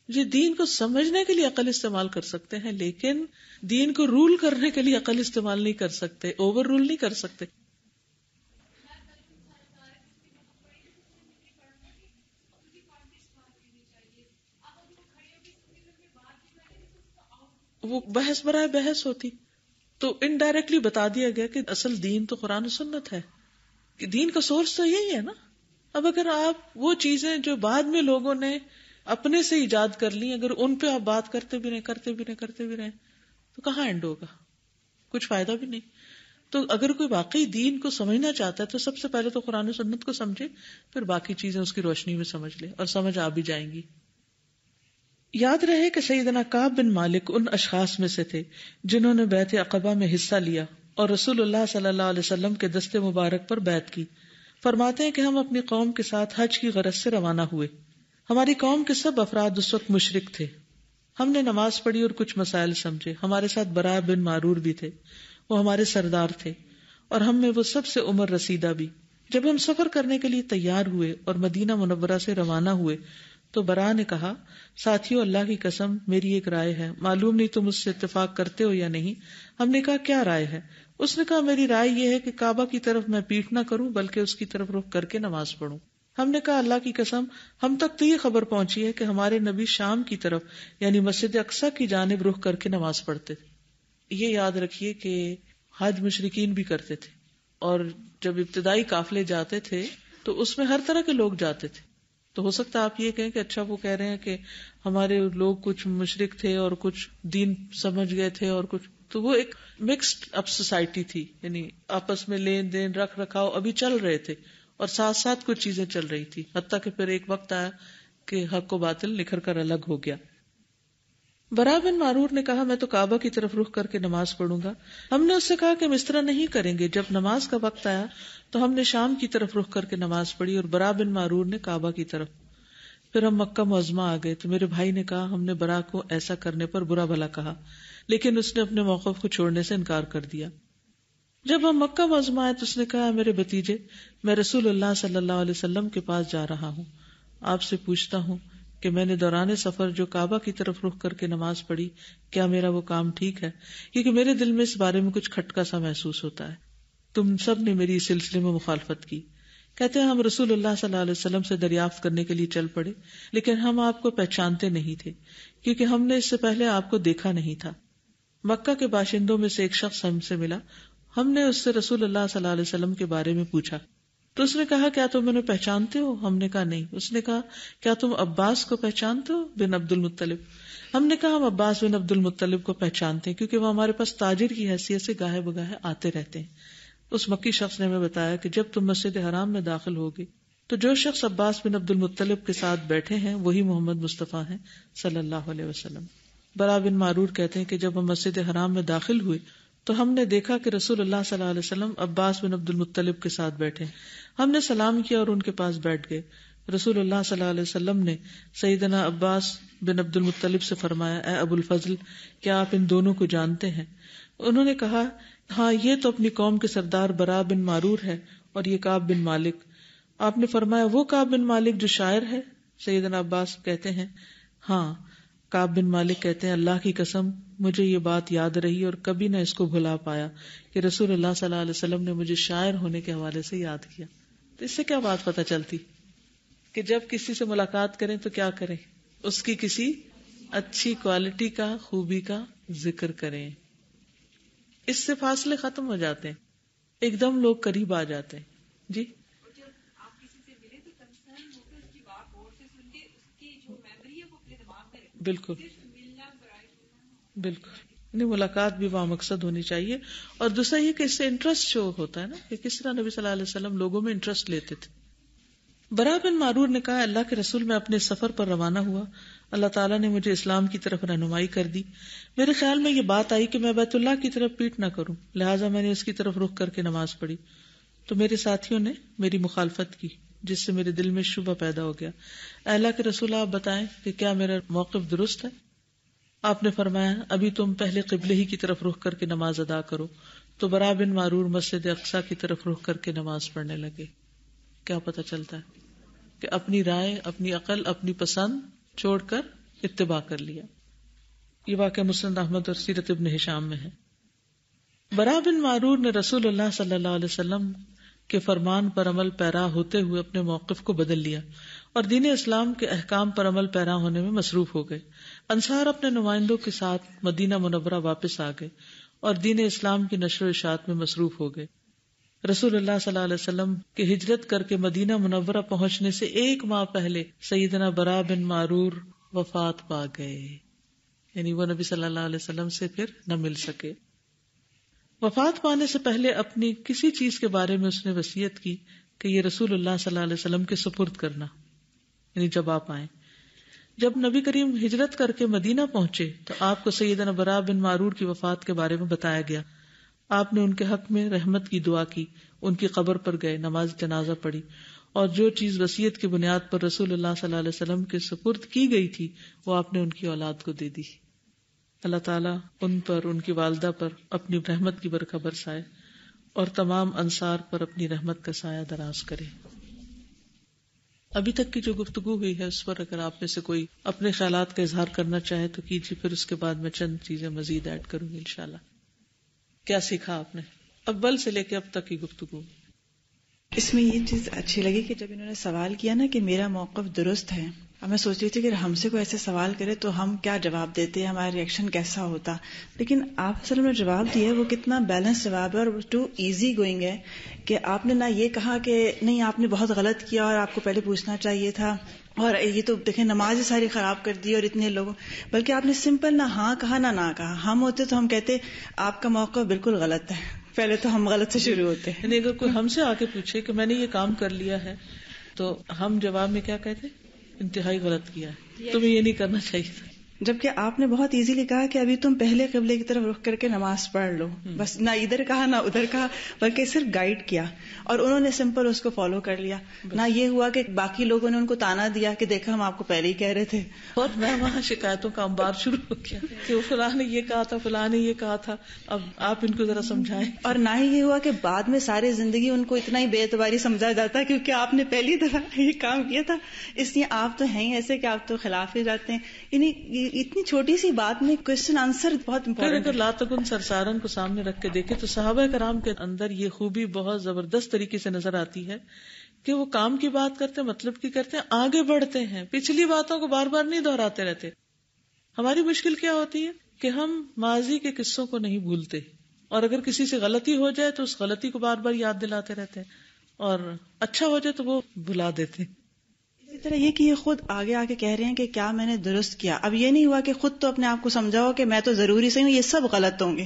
جی، دین کو سمجھنے کے لیے عقل استعمال کر سکتے ہیں، لیکن دین کو رول کرنے کے لیے عقل استعمال نہیں کر سکتے، اوور رول نہیں کر سکتے. وہ بحث برائے بحث ہوتی، تو انڈائریکٹلی بتا دیا گیا کہ اصل دین تو قرآن و سنت ہے، کہ دین کا سورس تو یہی ہے نا. اب اگر آپ وہ چیزیں جو بعد میں لوگوں نے اپنے سے ایجاد کر لی، اگر ان پہ آپ بات کرتے بھی رہیں تو کہاں اینڈ ہوگا؟ کچھ فائدہ بھی نہیں. تو اگر کوئی واقعی دین کو سمجھنا چاہتا ہے تو سب سے پہلے تو قرآن و سنت کو سمجھے، پھر باقی چیزیں اس کی روشنی میں سمجھ لے، اور سمجھ آ بھی جائیں گی. یاد رہے کہ سیدنا کعب بن مالک ان اشخاص میں سے تھے جنہوں نے بیعت عقبہ میں حصہ لیا اور رسول اللہ صلی اللہ علیہ وسلم کے دست مبارک پر بیعت کی. فرماتے ہیں کہ ہم اپنی قوم کے ساتھ حج کی غرض سے روانہ ہوئے. ہماری قوم کے سب افراد اس وقت مشرک تھے. ہم نے نماز پڑھی اور کچھ مسائل سمجھے. ہمارے ساتھ برا بن معرور بھی تھے، وہ ہمارے سردار تھے، اور ہم میں وہ سب سے عمر رسیدہ بھی. جب ہم سفر کرنے کے لیے تیار ہوئے اور مدینہ منورہ سے روانہ ہوئے تو برا نے کہا، ساتھیو اللہ کی قسم میری ایک رائے ہے، معلوم نہیں تم اس سے اتفاق کرتے ہو یا نہیں. ہم نے کہا کیا رائے ہے؟ اس نے کہا میری رائے یہ ہے کہ کعبہ کی طرف میں پیٹھ نہ کروں بلکہ اس کی طرف رخ کر کے نماز پڑھوں. ہم نے کہا اللہ کی قسم ہم تک تو یہ خبر پہنچی ہے کہ ہمارے نبی شام کی طرف یعنی مسجد اقصیٰ کی جانب رخ کر کے نماز پڑھتے تھے. یہ یاد رکھیے کہ حج مشرکین بھی کرتے تھے، اور جب ابتدائی قافلے جاتے تھے تو اس میں ہر طرح کے لوگ جاتے تھے. تو ہو سکتا ہے آپ یہ کہیں کہ اچھا وہ کہہ رہے ہیں کہ ہمارے لوگ کچھ مشرک تھے اور کچھ دین سمجھ گئے تھے اور کچھ، تو وہ ایک مکسڈ اپ سوسائٹی تھی، یعنی آپس میں لین دین رکھ رکھاؤ ابھی چل رہے تھے اور ساتھ ساتھ کچھ چیزیں چل رہی تھی، حتیٰ کہ پھر ایک وقت آیا کہ حق و باطل نکھر کر الگ ہو گیا. برا بن معرور نے کہا میں تو کعبہ کی طرف رخ کر کے نماز پڑھوں گا. ہم نے اس سے کہا کہ ہم اس طرح نہیں کریں گے. جب نماز کا وقت آیا تو ہم نے شام کی طرف رخ کر کے نماز پڑھی اور برا بن معرور نے کعبہ کی طرف. پھر ہم مکہ معظمہ آ گئے تو میرے بھائی نے کہا ہم نے برا کو ایسا کرنے پر برا بھلا کہا، لیکن اس نے اپنے موقف کو چھوڑنے سے انکار کر دیا. جب ہم مکہ معظمہ آئے تو اس نے کہا میرے بھتیجے میں رسول اللہ صلی اللہ علیہ وسلم کے پاس جا رہا ہوں، آپ سے پوچھتا ہوں کہ میں نے دوران سفر جو کعبہ کی طرف رخ کر کے نماز پڑھی کیا میرا وہ کام ٹھیک ہے؟ کیونکہ میرے دل میں اس بارے میں کچھ کھٹکا سا محسوس ہوتا ہے. تم سب نے میری اس سلسلے میں مخالفت کی. کہتے ہیں ہم رسول اللہ صلی اللہ علیہ وسلم سے دریافت کرنے کے لیے چل پڑے، لیکن ہم آپ کو پہچانتے نہیں تھے کیونکہ ہم نے اس سے پہلے آپ کو دیکھا نہیں تھا. مکہ کے باشندوں میں سے ایک شخص ہم سے ملا، ہم نے اس سے رسول اللہ صلی اللہ علیہ وسلم کے بارے میں پوچھا تو اس نے کہا کیا تم انہیں پہچانتے ہو؟ ہم نے کہا نہیں. اس نے کہا کیا تم عباس کو پہچانتے ہو بن عبد المطلب؟ ہم نے کہا ہم عباس بن عبد المطلب کو پہچانتے ہیں کیونکہ وہ ہمارے پاس تاجر کی حیثیت سے گاہے بگاہے آتے رہتے ہیں. اس مکی شخص نے ہمیں بتایا کہ جب تم مسجد حرام میں داخل ہوگے تو جو شخص عباس بن عبد المطلب کے ساتھ بیٹھے ہیں وہی محمد مصطفیٰ ہیں صلی اللہ علیہ وسلم. برا بن معرور کہتے ہیں کہ جب ہم مسجد حرام میں داخل ہوئے تو ہم نے دیکھا کہ رسول اللہ صلی اللہ علیہ وسلم عباس بن عبد المطلب کے ساتھ بیٹھے. ہم نے سلام کیا اور ان کے پاس بیٹھ گئے. رسول اللہ صلی اللہ علیہ وسلم نے سیدنا عباس بن عبد المطلب سے فرمایا اے ابو الفضل کیا آپ ان دونوں کو جانتے ہیں؟ انہوں نے کہا ہاں یہ تو اپنی قوم کے سردار برا بن معرور ہے اور یہ کعب بن مالک. آپ نے فرمایا وہ کعب بن مالک جو شاعر ہے؟ سیدنا عباس کہتے ہیں ہاں. کعب بن مالک کہتے ہیں اللہ کی قسم مجھے یہ بات یاد رہی اور کبھی نہ اس کو بھلا پایا کہ رسول اللہ صلی اللہ علیہ وسلم نے مجھے شاعر ہونے کے حوالے سے یاد کیا. تو اس سے کیا بات پتہ چلتی کہ جب کسی سے ملاقات کریں تو کیا کریں؟ اس کی کسی اچھی کوالٹی کا، خوبی کا ذکر کریں. اس سے فاصلے ختم ہو جاتے ہیں، ایک دم لوگ قریب آ جاتے ہیں. جی بالکل بالکل نہیں، ملاقات بھی وہاں مقصد ہونی چاہیے. اور دوسرا یہ کہ اس سے انٹرسٹ شو ہوتا ہے نا کہ کس طرح نبی صلی اللہ علیہ وسلم لوگوں میں انٹرسٹ لیتے تھے. برا بن معرور نے کہا اللہ کے رسول میں اپنے سفر پر روانہ ہوا، اللہ تعالیٰ نے مجھے اسلام کی طرف رہنمائی کر دی. میرے خیال میں یہ بات آئی کہ میں بیت اللہ کی طرف پیٹ نہ کروں، لہٰذا میں نے اس کی طرف رخ کر کے نماز پڑھی. تو میرے ساتھیوں نے میری مخالفت کی جس سے میرے دل میں شبہ پیدا ہو گیا. اے اللہ کے رسول آپ بتائیں کہ کیا میرا موقف درست ہے؟ آپ نے فرمایا ابھی تم پہلے قبلے ہی کی طرف رخ کر کے نماز ادا کرو. تو برا بن معرور مسجد اقصی کی طرف رخ کر کے نماز پڑھنے لگے. کیا پتہ چلتا ہے کہ اپنی رائے، اپنی عقل، اپنی پسند چھوڑ کر اتباع کر لیا. یہ واقعہ مسند احمد اور سیرت ابن ہشام میں ہے. برا بن معرور نے رسول اللہ صلی اللہ علیہ وسلم کے فرمان پر عمل پیرا ہوتے ہوئے اپنے موقف کو بدل لیا اور دین اسلام کے احکام پر عمل پیرا ہونے میں مصروف ہو گئے. انصار اپنے نمائندوں کے ساتھ مدینہ منورہ واپس آ گئے اور دین اسلام کی نشر و اشاعت میں مصروف ہو گئے. رسول اللہ صلی اللہ علیہ وسلم کے ہجرت کر کے مدینہ منورہ پہنچنے سے 1 ماہ پہلے سیدنا برا بن معرور وفات پا گئے، یعنی وہ نبی صلی اللہ علیہ وسلم سے پھر نہ مل سکے. وفات پانے سے پہلے اپنی کسی چیز کے بارے میں اس نے وصیت کی کہ یہ رسول اللہ صلی اللہ علیہ وسلم کے سپرد کرنا، یعنی جب آپ آئیں. جب نبی کریم ہجرت کر کے مدینہ پہنچے تو آپ کو سیدنا برا بن معرور کی وفات کے بارے میں بتایا گیا. آپ نے ان کے حق میں رحمت کی دعا کی، ان کی قبر پر گئے، نماز جنازہ پڑھی اور جو چیز وصیت کی بنیاد پر رسول اللہ صلی اللہ علیہ وسلم کے سپرد کی گئی تھی وہ آپ نے ان کی اولاد کو دے دی. اللہ تعالیٰ ان پر، ان کی والدہ پر اپنی رحمت کی برکھا برسائے اور تمام انصار پر اپنی رحمت کا سایہ دراز کرے. ابھی تک کی جو گفتگو ہوئی ہے اس پر اگر آپ میں سے کوئی اپنے خیالات کا اظہار کرنا چاہے تو کیجیے، پھر اس کے بعد میں چند چیزیں مزید ایڈ کروں گی انشاءاللہ. کیا سیکھا آپ نے اول سے لے کے اب تک کی گفتگو؟ اس میں یہ چیز اچھی لگی کہ جب انہوں نے سوال کیا نا کہ میرا موقف درست ہے، اب میں سوچ رہی تھی کہ ہم سے کوئی ایسے سوال کرے تو ہم کیا جواب دیتے ہیں, ہمارا ریئیکشن کیسا ہوتا, لیکن آپ اصل میں جواب دیا وہ کتنا بیلنس جواب ہے اور ٹو ایزی گوئنگ ہے کہ آپ نے نہ یہ کہا کہ نہیں آپ نے بہت غلط کیا اور آپ کو پہلے پوچھنا چاہیے تھا اور یہ تو دیکھیں نماز ہی ساری خراب کر دی اور اتنے لوگوں, بلکہ آپ نے سمپل نہ ہاں کہا نہ کہا. ہم ہوتے تو ہم کہتے آپ کا موقع بالکل غلط ہے, پہلے تو ہم غلط سے شروع ہوتے ہیں. یعنی اگر کوئی ہم سے آ کے پوچھے کہ میں نے یہ کام کر لیا ہے تو ہم جواب میں کیا کہتے, انتہائی غلط کیا ہے, تمہیں یہ نہیں کرنا چاہیے تھا. جبکہ آپ نے بہت ایزیلی کہا کہ ابھی تم پہلے قبلے کی طرف رخ کر کے نماز پڑھ لو, بس نہ ادھر کہا نہ ادھر کہا, بلکہ صرف گائیڈ کیا اور انہوں نے سمپل اس کو فالو کر لیا. نہ یہ ہوا کہ باقی لوگوں نے ان کو تانا دیا کہ دیکھا ہم آپ کو پہلے ہی کہہ رہے تھے. اور میں وہاں شکایتوں کا انبار شروع ہو گیا کہ وہ فلاں نے یہ کہا تھا, فلاں نے یہ کہا تھا, اب آپ ان کو ذرا سمجھائیں. اور نہ ہی یہ ہوا کہ بعد میں ساری زندگی ان کو اتنا ہی بے اعتباری سمجھا جاتا ہے کیونکہ آپ نے پہلی دفعہ یہ کام کیا تھا, اس لیے آپ تو ہیں ایسے کہ آپ تو خلاف ہی جاتے ہیں. یعنی اتنی چھوٹی سی بات میں کوشچن آنسر بہت امپورٹنٹ. اگر لا تکن سرسارن کو سامنے رکھ کے دیکھے تو صحابہ کرام کے اندر یہ خوبی بہت زبردست طریقے سے نظر آتی ہے کہ وہ کام کی بات کرتے ہیں, مطلب کی کرتے ہیں, آگے بڑھتے ہیں, پچھلی باتوں کو بار بار نہیں دہراتے رہتے. ہماری مشکل کیا ہوتی ہے کہ ہم ماضی کے قصوں کو نہیں بھولتے, اور اگر کسی سے غلطی ہو جائے تو اس غلطی کو بار بار یاد دلاتے رہتے ہیں, اور اچھا ہو جائے تو وہ بھلا دیتے ہیں. اسی طرح یہ کہ یہ خود آگے آ کے کہہ رہے ہیں کہ کیا میں نے درست کیا. اب یہ نہیں ہوا کہ خود تو اپنے آپ کو سمجھاؤ کہ میں تو ضروری صحیح ہوں, یہ سب غلط ہوں گے.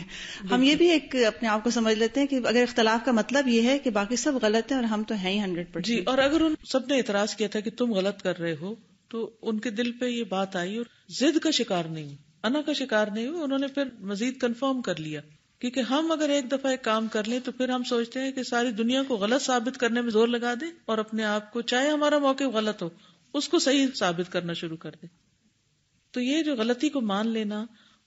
ہم یہ بھی ایک اپنے آپ کو سمجھ لیتے ہیں کہ اگر اختلاف کا مطلب یہ ہے کہ باقی سب غلط ہیں اور ہم تو ہیں ہی 100%. جی, اور اگر ان سب نے اعتراض کیا تھا کہ تم غلط کر رہے ہو تو ان کے دل پہ یہ بات آئی اور ضد کا شکار نہیں, انا کا شکار نہیں ہوئے. انہوں نے پھر مزید کنفرم کر لیا, کیونکہ ہم اگر ایک دفعہ ایک کام کر لیں تو پھر ہم سوچتے ہیں کہ ساری دنیا کو غلط ثابت کرنے میں زور لگا دیں اور اپنے آپ کو, چاہے ہمارا موقف غلط ہو, اس کو صحیح ثابت کرنا شروع کر دیں. تو یہ جو غلطی کو مان لینا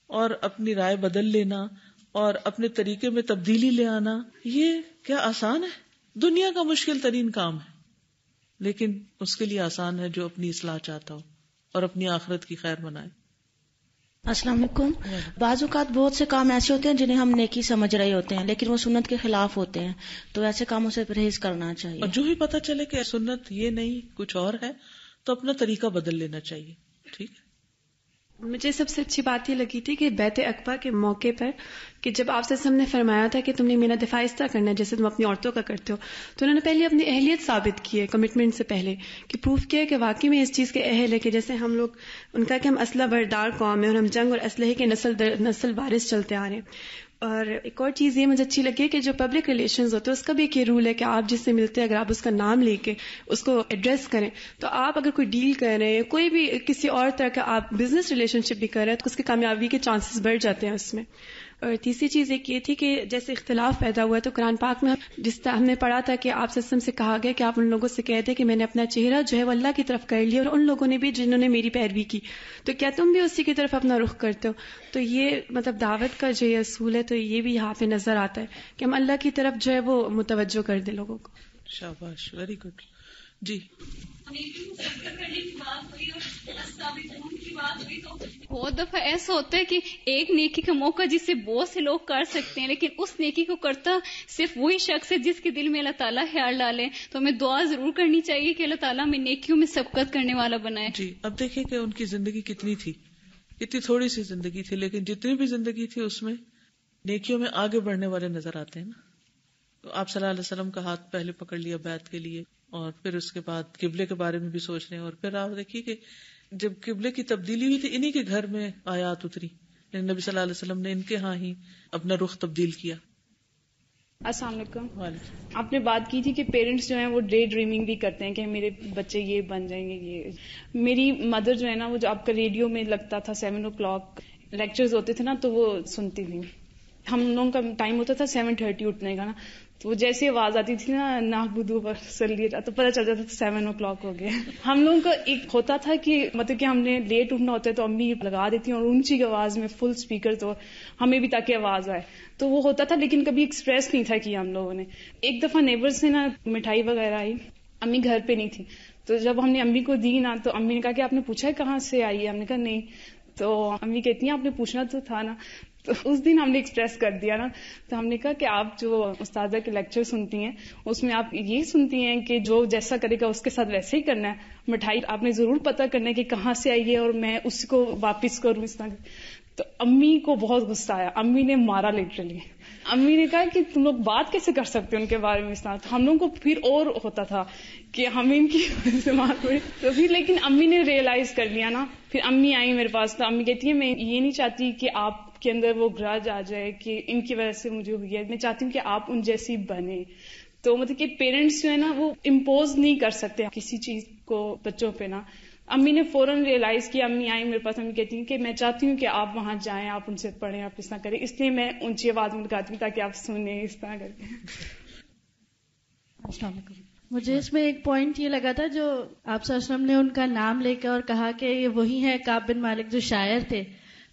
اور اپنی رائے بدل لینا اور اپنے طریقے میں تبدیلی لے آنا, یہ کیا آسان ہے؟ دنیا کا مشکل ترین کام ہے, لیکن اس کے لیے آسان ہے جو اپنی اصلاح چاہتا ہو اور اپنی آخرت کی خیر منائے. السلام علیکم. بعض اوقات بہت سے کام ایسے ہوتے ہیں جنہیں ہم نیکی سمجھ رہے ہوتے ہیں لیکن وہ سنت کے خلاف ہوتے ہیں, تو ایسے کاموں سے پرہیز کرنا چاہیے. اور جو ہی پتہ چلے کہ سنت یہ نہیں کچھ اور ہے تو اپنا طریقہ بدل لینا چاہیے. ٹھیک ہے. مجھے سب سے اچھی بات یہ لگی تھی کہ بیعت عقبہ کے موقع پر کہ جب آپ سے نے فرمایا تھا کہ تم نے میرا دفاع اس طرح کرنا ہے جیسے تم اپنی عورتوں کا کرتے ہو, تو انہوں نے پہلے اپنی اہلیت ثابت کی ہے کمٹمنٹ سے پہلے, کہ پروف کیا ہے کہ واقعی میں اس چیز کے اہل ہے, کہ جیسے ہم لوگ ان کا کہ ہم اسلحہ بردار قوم ہے اور ہم جنگ اور اسلحے کے نسل وارث چلتے آ رہے ہیں. اور ایک اور چیز یہ مجھے اچھی لگی ہے کہ جو پبلک ریلیشنز ہوتے ہیں اس کا بھی ایک یہ رول ہے کہ آپ جس سے ملتے ہیں اگر آپ اس کا نام لے کے اس کو ایڈریس کریں, تو آپ اگر کوئی ڈیل کر رہے ہیں, کوئی بھی کسی اور طرح کا آپ بزنس ریلیشن شپ بھی کر رہے ہیں, تو اس کی کامیابی کے چانسز بڑھ جاتے ہیں اس میں. اور تیسری چیز ایک یہ تھی کہ جیسے اختلاف پیدا ہوا ہے تو قرآن پاک میں جس طرح ہم نے پڑھا تھا کہ آپ سے کہا گیا کہ آپ ان لوگوں سے کہتے کہ میں نے اپنا چہرہ جو ہے وہ اللہ کی طرف کر لیا, اور ان لوگوں نے بھی جنہوں نے میری پیروی کی, تو کیا تم بھی اسی کی طرف اپنا رخ کرتے ہو. تو یہ مطلب دعوت کا جو یہ اصول ہے تو یہ بھی یہاں پہ نظر آتا ہے کہ ہم اللہ کی طرف جو ہے وہ متوجہ کر دیں لوگوں کو. شاباش, ویری گڈ. جی, بہت دفعہ ایسا ہوتا ہے کہ ایک نیکی کا موقع جس سے بہت سے لوگ کر سکتے ہیں, لیکن اس نیکی کو کرتا صرف وہی شخص ہے جس کے دل میں اللہ تعالیٰ خیال ڈالے. تو ہمیں دعا ضرور کرنی چاہیے کہ اللہ تعالیٰ ہمیں نیکیوں میں سبقت کرنے والا بنائے. جی, اب دیکھیں کہ ان کی زندگی کتنی تھی, اتنی تھوڑی سی زندگی تھی, لیکن جتنی بھی زندگی تھی اس میں نیکیوں میں آگے بڑھنے والے نظر آتے ہیں نا. تو آپ صلی اللہ علیہ وسلم کا ہاتھ پہلے پکڑ لیا بیعت کے لیے, اور پھر اس کے بعد قبلے کے بارے میں بھی سوچ رہے ہیں, اور پھر آپ دیکھیے کہ جب قبلے کی تبدیلی ہوئی تھی انہی کے گھر میں آیات اتری, نبی صلی اللہ علیہ وسلم نے ان کے ہاں ہی اپنا رخ تبدیل کیا. السلام علیکم. آپ نے بات کی تھی کہ پیرنٹس جو ہیں وہ ڈے ڈریمنگ بھی کرتے ہیں کہ میرے بچے یہ بن جائیں گے. یہ میری مدر جو ہے نا, وہ جو آپ کا ریڈیو میں لگتا تھا 7 o'clock لیکچرز ہوتے تھے نا, تو وہ سنتی تھی. ہم لوگوں کا ٹائم ہوتا تھا 7:30 اٹھنے کا نا, تو وہ جیسی آواز آتی تھی نا نعبدو وصلی, تو پتہ چل جاتا تھا 7 o'clock ہو گیا. ہم لوگوں کا ایک ہوتا تھا کہ مطلب کہ ہم نے لیٹ اٹھنا ہوتا ہے تو امی لگا دیتی ہیں اور اونچی آواز میں فل اسپیکر, تو ہمیں بھی تاکہ آواز آئے, تو وہ ہوتا تھا. لیکن کبھی ایکسپریس نہیں تھا کیا ہم لوگوں نے. ایک دفعہ نیبر سے نا مٹھائی وغیرہ آئی, امی گھر پہ نہیں تھی, تو جب ہم نے امی کو دی نا تو امی نے کہا کہ آپ نے پوچھا ہے کہاں سے آئی ہے, ہم نے کہا نہیں. تو امی کہتی ہیں آپ نے پوچھنا تو تھا نا. تو اس دن ہم نے ایکسپریس کر دیا نا, تو ہم نے کہا کہ آپ جو استاذہ کے لیکچر سنتی ہیں اس میں آپ یہ سنتی ہیں کہ جو جیسا کرے گا اس کے ساتھ ویسے ہی کرنا ہے. مٹھائی آپ نے ضرور پتہ کرنا ہے کہ کہاں سے آئی ہے اور میں اس کو واپس کروں اس طرح. تو امی کو بہت غصہ آیا, امی نے مارا لٹرلی. امی نے کہا کہ تم لوگ بات کیسے کر سکتے ہو ان کے بارے میں اس طرح. تو ہم لوگوں کو پھر اور ہوتا تھا کہ ہمیں ان کی سے مار پڑی. تو پھر لیکن امی نے ریئلائز کر لیا نا. پھر امی آئی میرے پاس, تو امی کہتی ہے میں یہ نہیں چاہتی کہ آپ کے اندر وہ گرج آ جائے کہ ان کی وجہ سے مجھے ہوئی ہے, میں چاہتی ہوں کہ آپ ان جیسی بنے. تو مطلب کہ پیرنٹس جو ہے نا وہ امپوز نہیں کر سکتے کسی چیز کو بچوں پہ نا. امی نے فوراً ریئلائز کیا, امی آئی میرے پاس, امی کہتی ہیں کہ میں چاہتی ہوں کہ آپ وہاں جائیں, آپ ان سے پڑھیں, آپ اس طرح کریں, اس لیے میں اونچی آواز میں لگاتی ہوں تاکہ آپ سنیں اس طرح کر کے. السلام علیکم. مجھے اس میں ایک پوائنٹ یہ لگا تھا جو آپ صلی اللہ علیہ وسلم نے ان کا نام لے کے اور کہا کہ یہ وہی ہے کعب بن مالک جو شاعر تھے.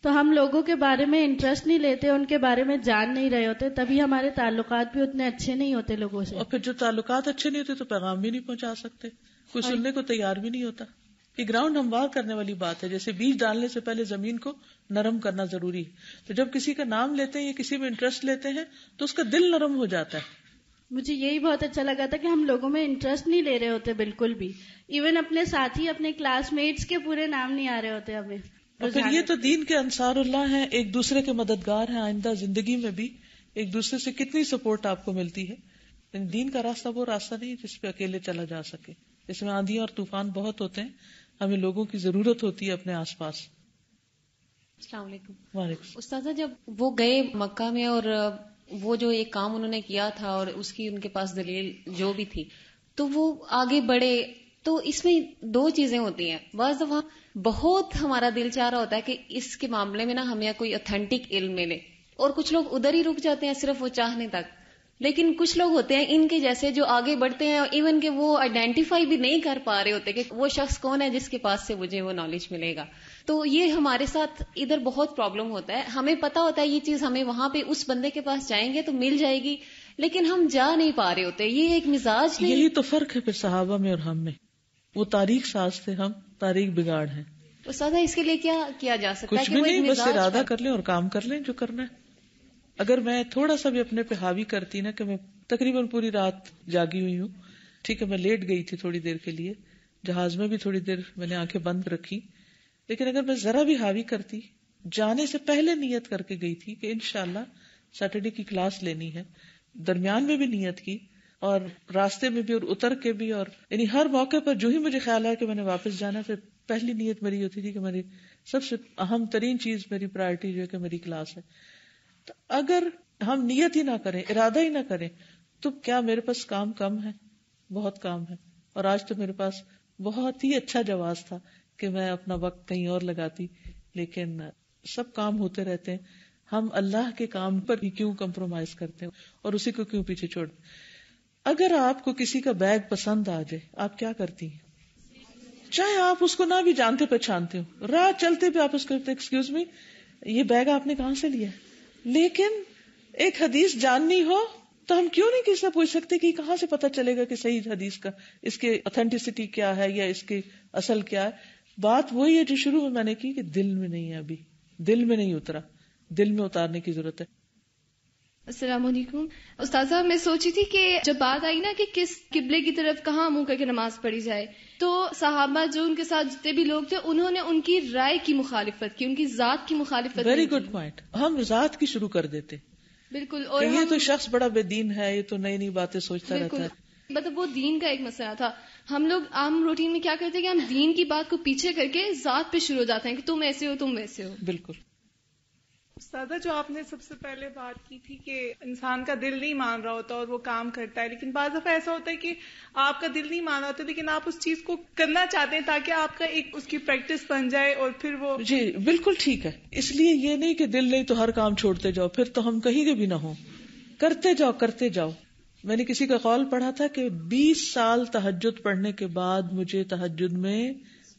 تو ہم لوگوں کے بارے میں انٹرسٹ نہیں لیتے, ان کے بارے میں جان نہیں رہے ہوتے, تبھی ہمارے تعلقات بھی اتنے اچھے نہیں ہوتے لوگوں سے. اور پھر جو تعلقات اچھے نہیں ہوتے تو پیغام بھی نہیں پہنچا سکتے, کوئی سننے کو تیار بھی نہیں ہوتا. یہ گراؤنڈ ہموار کرنے والی بات ہے. جیسے بیج ڈالنے سے پہلے زمین کو نرم کرنا ضروری ہے. تو جب کسی کا نام لیتے ہیں یا کسی میں انٹرسٹ لیتے ہیں تو اس کا دل نرم ہو جاتا ہے. مجھے یہی بہت اچھا لگا تھا کہ ہم لوگوں میں انٹرسٹ نہیں لے رہے ہوتے بالکل بھی. ایون اپنے ساتھی, اپنے کلاس میٹس کے پورے نام نہیں آ رہے ہوتے ہمیں. اور پھر یہ تو دین کے انصار اللہ ہیں, ایک دوسرے کے مددگار ہیں. آئندہ زندگی میں بھی ایک دوسرے سے کتنی سپورٹ آپ کو ملتی ہے. لیکن دین کا راستہ وہ راستہ نہیں جس پہ اکیلے چلا جا سکے. اس میں آندھی اور طوفان بہت ہوتے ہیں, ہمیں لوگوں کی ضرورت ہوتی ہے اپنے آس پاس. السلام علیکم. وعلیکم. استاذہ جب وہ گئے مکہ میں اور وہ جو ایک کام انہوں نے کیا تھا اور اس کی ان کے پاس دلیل جو بھی تھی, تو وہ آگے بڑھے, تو اس میں دو چیزیں ہوتی ہیں. بعض دفعہ بہت ہمارا دل چاہ رہا ہوتا ہے کہ اس کے معاملے میں نا ہمیں کوئی اتھینٹک علم ملے, اور کچھ لوگ ادھر ہی رک جاتے ہیں صرف وہ چاہنے تک. لیکن کچھ لوگ ہوتے ہیں ان کے جیسے جو آگے بڑھتے ہیں, ایون کہ وہ آئیڈینٹیفائی بھی نہیں کر پا رہے ہوتے کہ وہ شخص کون ہے جس کے پاس سے مجھے وہ نالج ملے گا. تو یہ ہمارے ساتھ ادھر بہت پرابلم ہوتا ہے. ہمیں پتا ہوتا ہے یہ چیز ہمیں وہاں پہ اس بندے کے پاس جائیں گے تو مل جائے گی, لیکن ہم جا نہیں پا رہے ہوتے. یہ ایک مزاج نہیں. یہی تو فرق ہے پھر صحابہ میں اور ہم میں. وہ تاریخ ساز تھے, ہم تاریخ بگاڑ ہیں. استاد اس کے لیے کیا کیا جا سکتا ہے؟ کچھ بھی نہیں, بس ارادہ کر لیں اور کام کر لیں جو کرنا ہے. اگر میں تھوڑا سا بھی اپنے پہ حاوی کرتی نا کہ میں تقریباً پوری رات جاگی ہوئی ہوں, ٹھیک ہے میں لیٹ گئی تھی تھوڑی دیر کے لیے, جہاز میں بھی تھوڑی دیر میں نے آنکھیں بند رکھی, لیکن اگر میں ذرا بھی حاوی کرتی, جانے سے پہلے نیت کر کے گئی تھی کہ انشاءاللہ سیٹرڈے کی کلاس لینی ہے, درمیان میں بھی نیت کی اور راستے میں بھی اور اتر کے بھی, اور یعنی ہر موقع پر جو ہی مجھے خیال ہے کہ میں نے واپس جانا, پھر پہلی نیت میری ہوتی تھی کہ میری سب سے اہم ترین چیز, میری پرائرٹی جو ہے کہ میری کلاس ہے. تو اگر ہم نیت ہی نہ کریں, ارادہ ہی نہ کریں, تو کیا میرے پاس کام کم ہے؟ بہت کام ہے. اور آج تو میرے پاس بہت ہی اچھا جواز تھا کہ میں اپنا وقت کہیں اور لگاتی, لیکن سب کام ہوتے رہتے ہیں. ہم اللہ کے کام پر ہی کیوں کمپرومائز کرتے ہیں اور اسی کو کیوں پیچھے چھوڑ. اگر آپ کو کسی کا بیگ پسند آ جائے, آپ کیا کرتی ہیں؟ چاہے آپ اس کو نہ بھی جانتے پہچانتے ہو, راہ چلتے بھی آپ اس کو کہتے ایکسکیوز می, یہ بیگ آپ نے کہاں سے لیا ہے؟ لیکن ایک حدیث جاننی ہو تو ہم کیوں نہیں کسی سے پوچھ سکتے کہ کہاں سے پتا چلے گا کہ صحیح حدیث کا اس کے اتھینٹسٹی کیا ہے یا اس کی اصل کیا ہے. بات وہی ہے جو شروع میں نے کی کہ دل میں نہیں ہے, ابھی دل میں نہیں اترا, دل میں اتارنے کی ضرورت ہے. السلام علیکم. استاذہ میں سوچی تھی کہ جب بات آئی نا کہ کس قبلے کی طرف کہاں منہ کر کے نماز پڑھی جائے, تو صحابہ جو ان کے ساتھ جتنے بھی لوگ تھے انہوں نے ان کی رائے کی مخالفت کی, ان کی ذات کی مخالفت. Very good point. ہم ذات کی شروع کر دیتے بالکل, اور یہ تو شخص بڑا بے دین ہے, یہ تو نئی نئی باتیں سوچتا رہتا ہے. مطلب وہ دین کا ایک مسئلہ تھا. ہم لوگ عام روٹین میں کیا کرتے ہیں کہ ہم دین کی بات کو پیچھے کر کے ذات پہ شروع ہو جاتے ہیں کہ تم ایسے ہو تم ویسے ہو. بالکل. استاذہ جو آپ نے سب سے پہلے بات کی تھی کہ انسان کا دل نہیں مان رہا ہوتا اور وہ کام کرتا ہے, لیکن بعض دفعہ ایسا ہوتا ہے کہ آپ کا دل نہیں مان رہا ہوتا لیکن آپ اس چیز کو کرنا چاہتے ہیں تاکہ آپ کا ایک اس کی پریکٹس بن جائے اور پھر وہ. جی بالکل ٹھیک ہے. اس لیے یہ نہیں کہ دل نہیں تو ہر کام چھوڑتے جاؤ, پھر تو ہم کہیں گے بھی نہ ہو. کرتے جاؤ کرتے جاؤ. میں نے کسی کا قول پڑھا تھا کہ 20 سال تہجد پڑھنے کے بعد مجھے تہجد میں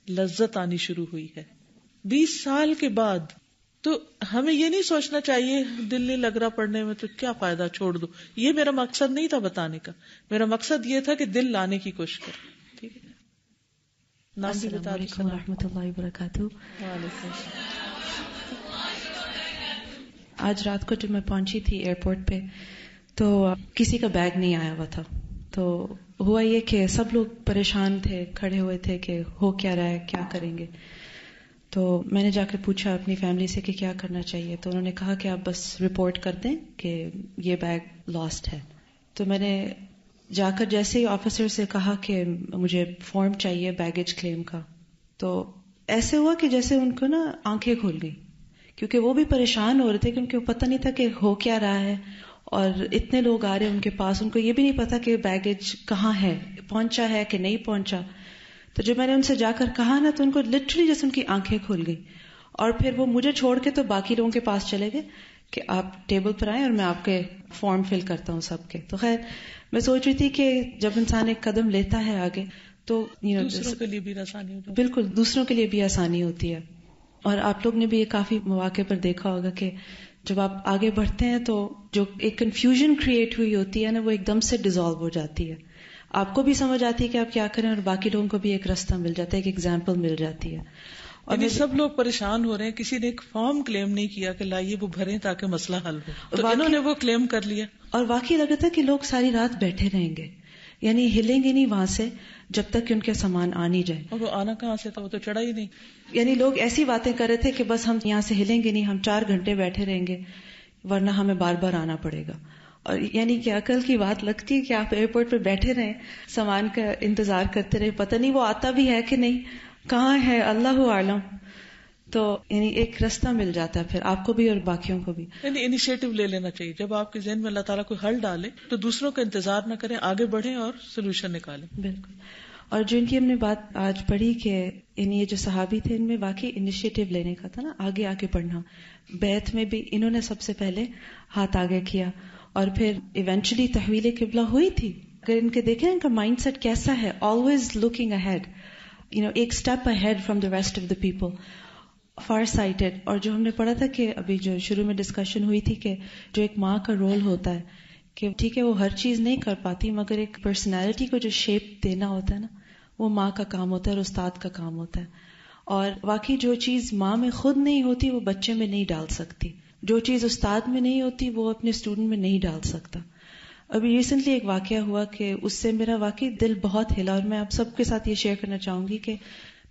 لذت آنی شروع ہوئی ہے. 20 سال کے بعد. تو ہمیں یہ نہیں سوچنا چاہیے دل نہیں لگ رہا پڑھنے میں تو کیا فائدہ, چھوڑ دو. یہ میرا مقصد نہیں تھا بتانے کا. میرا مقصد یہ تھا کہ دل لانے کی کوشش کر. ٹھیک ہے. نام بھی بتا دیں. السلام علیکم و رحمۃ اللہ وبرکاتہ. وعلیکم السلام. آج رات کو جب میں پہنچی تھی ایئرپورٹ پہ تو کسی کا بیگ نہیں آیا ہوا تھا. تو ہوا یہ کہ سب لوگ پریشان تھے, کھڑے ہوئے تھے کہ ہو کیا رہا ہے, کیا کریں گے. تو میں نے جا کے پوچھا اپنی فیملی سے کہ کیا کرنا چاہیے. تو انہوں نے کہا کہ آپ بس رپورٹ کر دیں کہ یہ بیگ لاسٹ ہے. تو میں نے جا کر جیسے ہی آفیسر سے کہا کہ مجھے فارم چاہیے بیگیج کلیم کا, تو ایسے ہوا کہ جیسے ان کو نا آنکھیں کھل گئی, کیونکہ وہ بھی پریشان ہو رہے تھے کیونکہ پتہ نہیں تھا کہ ہو کیا رہا ہے, اور اتنے لوگ آ رہے ہیں ان کے پاس, ان کو یہ بھی نہیں پتا کہ بیگیج کہاں ہے, پہنچا ہے کہ نہیں پہنچا. تو جب میں نے ان سے جا کر کہا نا تو ان کو لٹرلی جیسے ان کی آنکھیں کھل گئی, اور پھر وہ مجھے چھوڑ کے تو باقی لوگوں کے پاس چلے گئے کہ آپ ٹیبل پر آئیں اور میں آپ کے فارم فل کرتا ہوں سب کے. تو خیر میں سوچ رہی تھی کہ جب انسان ایک قدم لیتا ہے آگے تو دوسروں کے لیے بھی آسانی ہوتی ہے. بالکل, دوسروں کے لیے بھی آسانی ہوتی ہے. اور آپ لوگ نے بھی یہ کافی مواقع پر دیکھا ہوگا کہ جب آپ آگے بڑھتے ہیں تو جو ایک کنفیوژن کریٹ ہوئی ہوتی ہے نا, وہ ایک دم سے ڈیزالو ہو جاتی ہے. آپ کو بھی سمجھ آتی ہے کہ آپ کیا کریں, اور باقی لوگوں کو بھی ایک راستہ مل جاتا ہے, ایک ایگزامپل مل جاتی ہے. اور سب لوگ پریشان ہو رہے ہیں, کسی نے ایک فارم کلیم نہیں کیا کہ لائیے وہ بھریں تاکہ مسئلہ حل ہو, تو انہوں نے وہ کلیم کر لیا. اور واقعی لگا تھا کہ لوگ ساری رات بیٹھے رہیں گے, یعنی ہلیں گے نہیں وہاں سے جب تک کہ ان کے سامان آ نہیں جائے. اور وہ آنا کہاں سے تھا, وہ تو چڑھا ہی نہیں. یعنی لوگ ایسی باتیں کر رہے تھے کہ بس ہم یہاں سے ہلیں گے نہیں, ہم 4 گھنٹے بیٹھے رہیں گے ورنہ ہمیں بار بار آنا پڑے گا. اور یعنی کہ عقل کی بات لگتی ہے کہ آپ ایئرپورٹ پہ بیٹھے رہیں, سامان کا انتظار کرتے رہے, پتہ نہیں وہ آتا بھی ہے کہ نہیں, کہاں ہے اللہ عالم. تو یعنی ایک راستہ مل جاتا ہے پھر آپ کو بھی اور باقیوں کو بھی. یعنی انیشیٹو لے لینا چاہیے. جب آپ کے ذہن میں اللہ تعالیٰ کوئی حل ڈالے تو دوسروں کا انتظار نہ کریں, آگے بڑھیں اور سولوشن نکالیں. بالکل. اور جو ان کی ہم نے بات آج پڑھی کہ یہ جو صحابی تھے ان میں واقعی انیشیٹو لینے کا تھا نا, آگے آگے بڑھنا. بیعت میں بھی انہوں نے سب سے پہلے ہاتھ آگے کیا, اور پھر ایونچولی تحویل قبلہ ہوئی تھی. اگر ان کے دیکھیں ان کا مائنڈ سیٹ کیسا ہے, آلویز لوکنگ اہیڈ, ایک step ahead from the rest of the people, far sighted. اور جو ہم نے پڑھا تھا کہ ابھی جو شروع میں ڈسکشن ہوئی تھی کہ جو ایک ماں کا رول ہوتا ہے کہ ٹھیک ہے وہ ہر چیز نہیں کر پاتی, مگر ایک پرسنالٹی کو جو شیپ دینا ہوتا ہے نا, وہ ماں کا کام ہوتا ہے اور استاد کا کام ہوتا ہے. اور واقعی جو چیز ماں میں خود نہیں ہوتی وہ بچے میں نہیں ڈال سکتی, جو چیز استاد میں نہیں ہوتی وہ اپنے اسٹوڈنٹ میں نہیں ڈال سکتا. ابھی ریسنٹلی ایک واقعہ ہوا کہ اس سے میرا واقعی دل بہت ہلا, اور میں آپ سب کے ساتھ یہ شیئر کرنا چاہوں گی کہ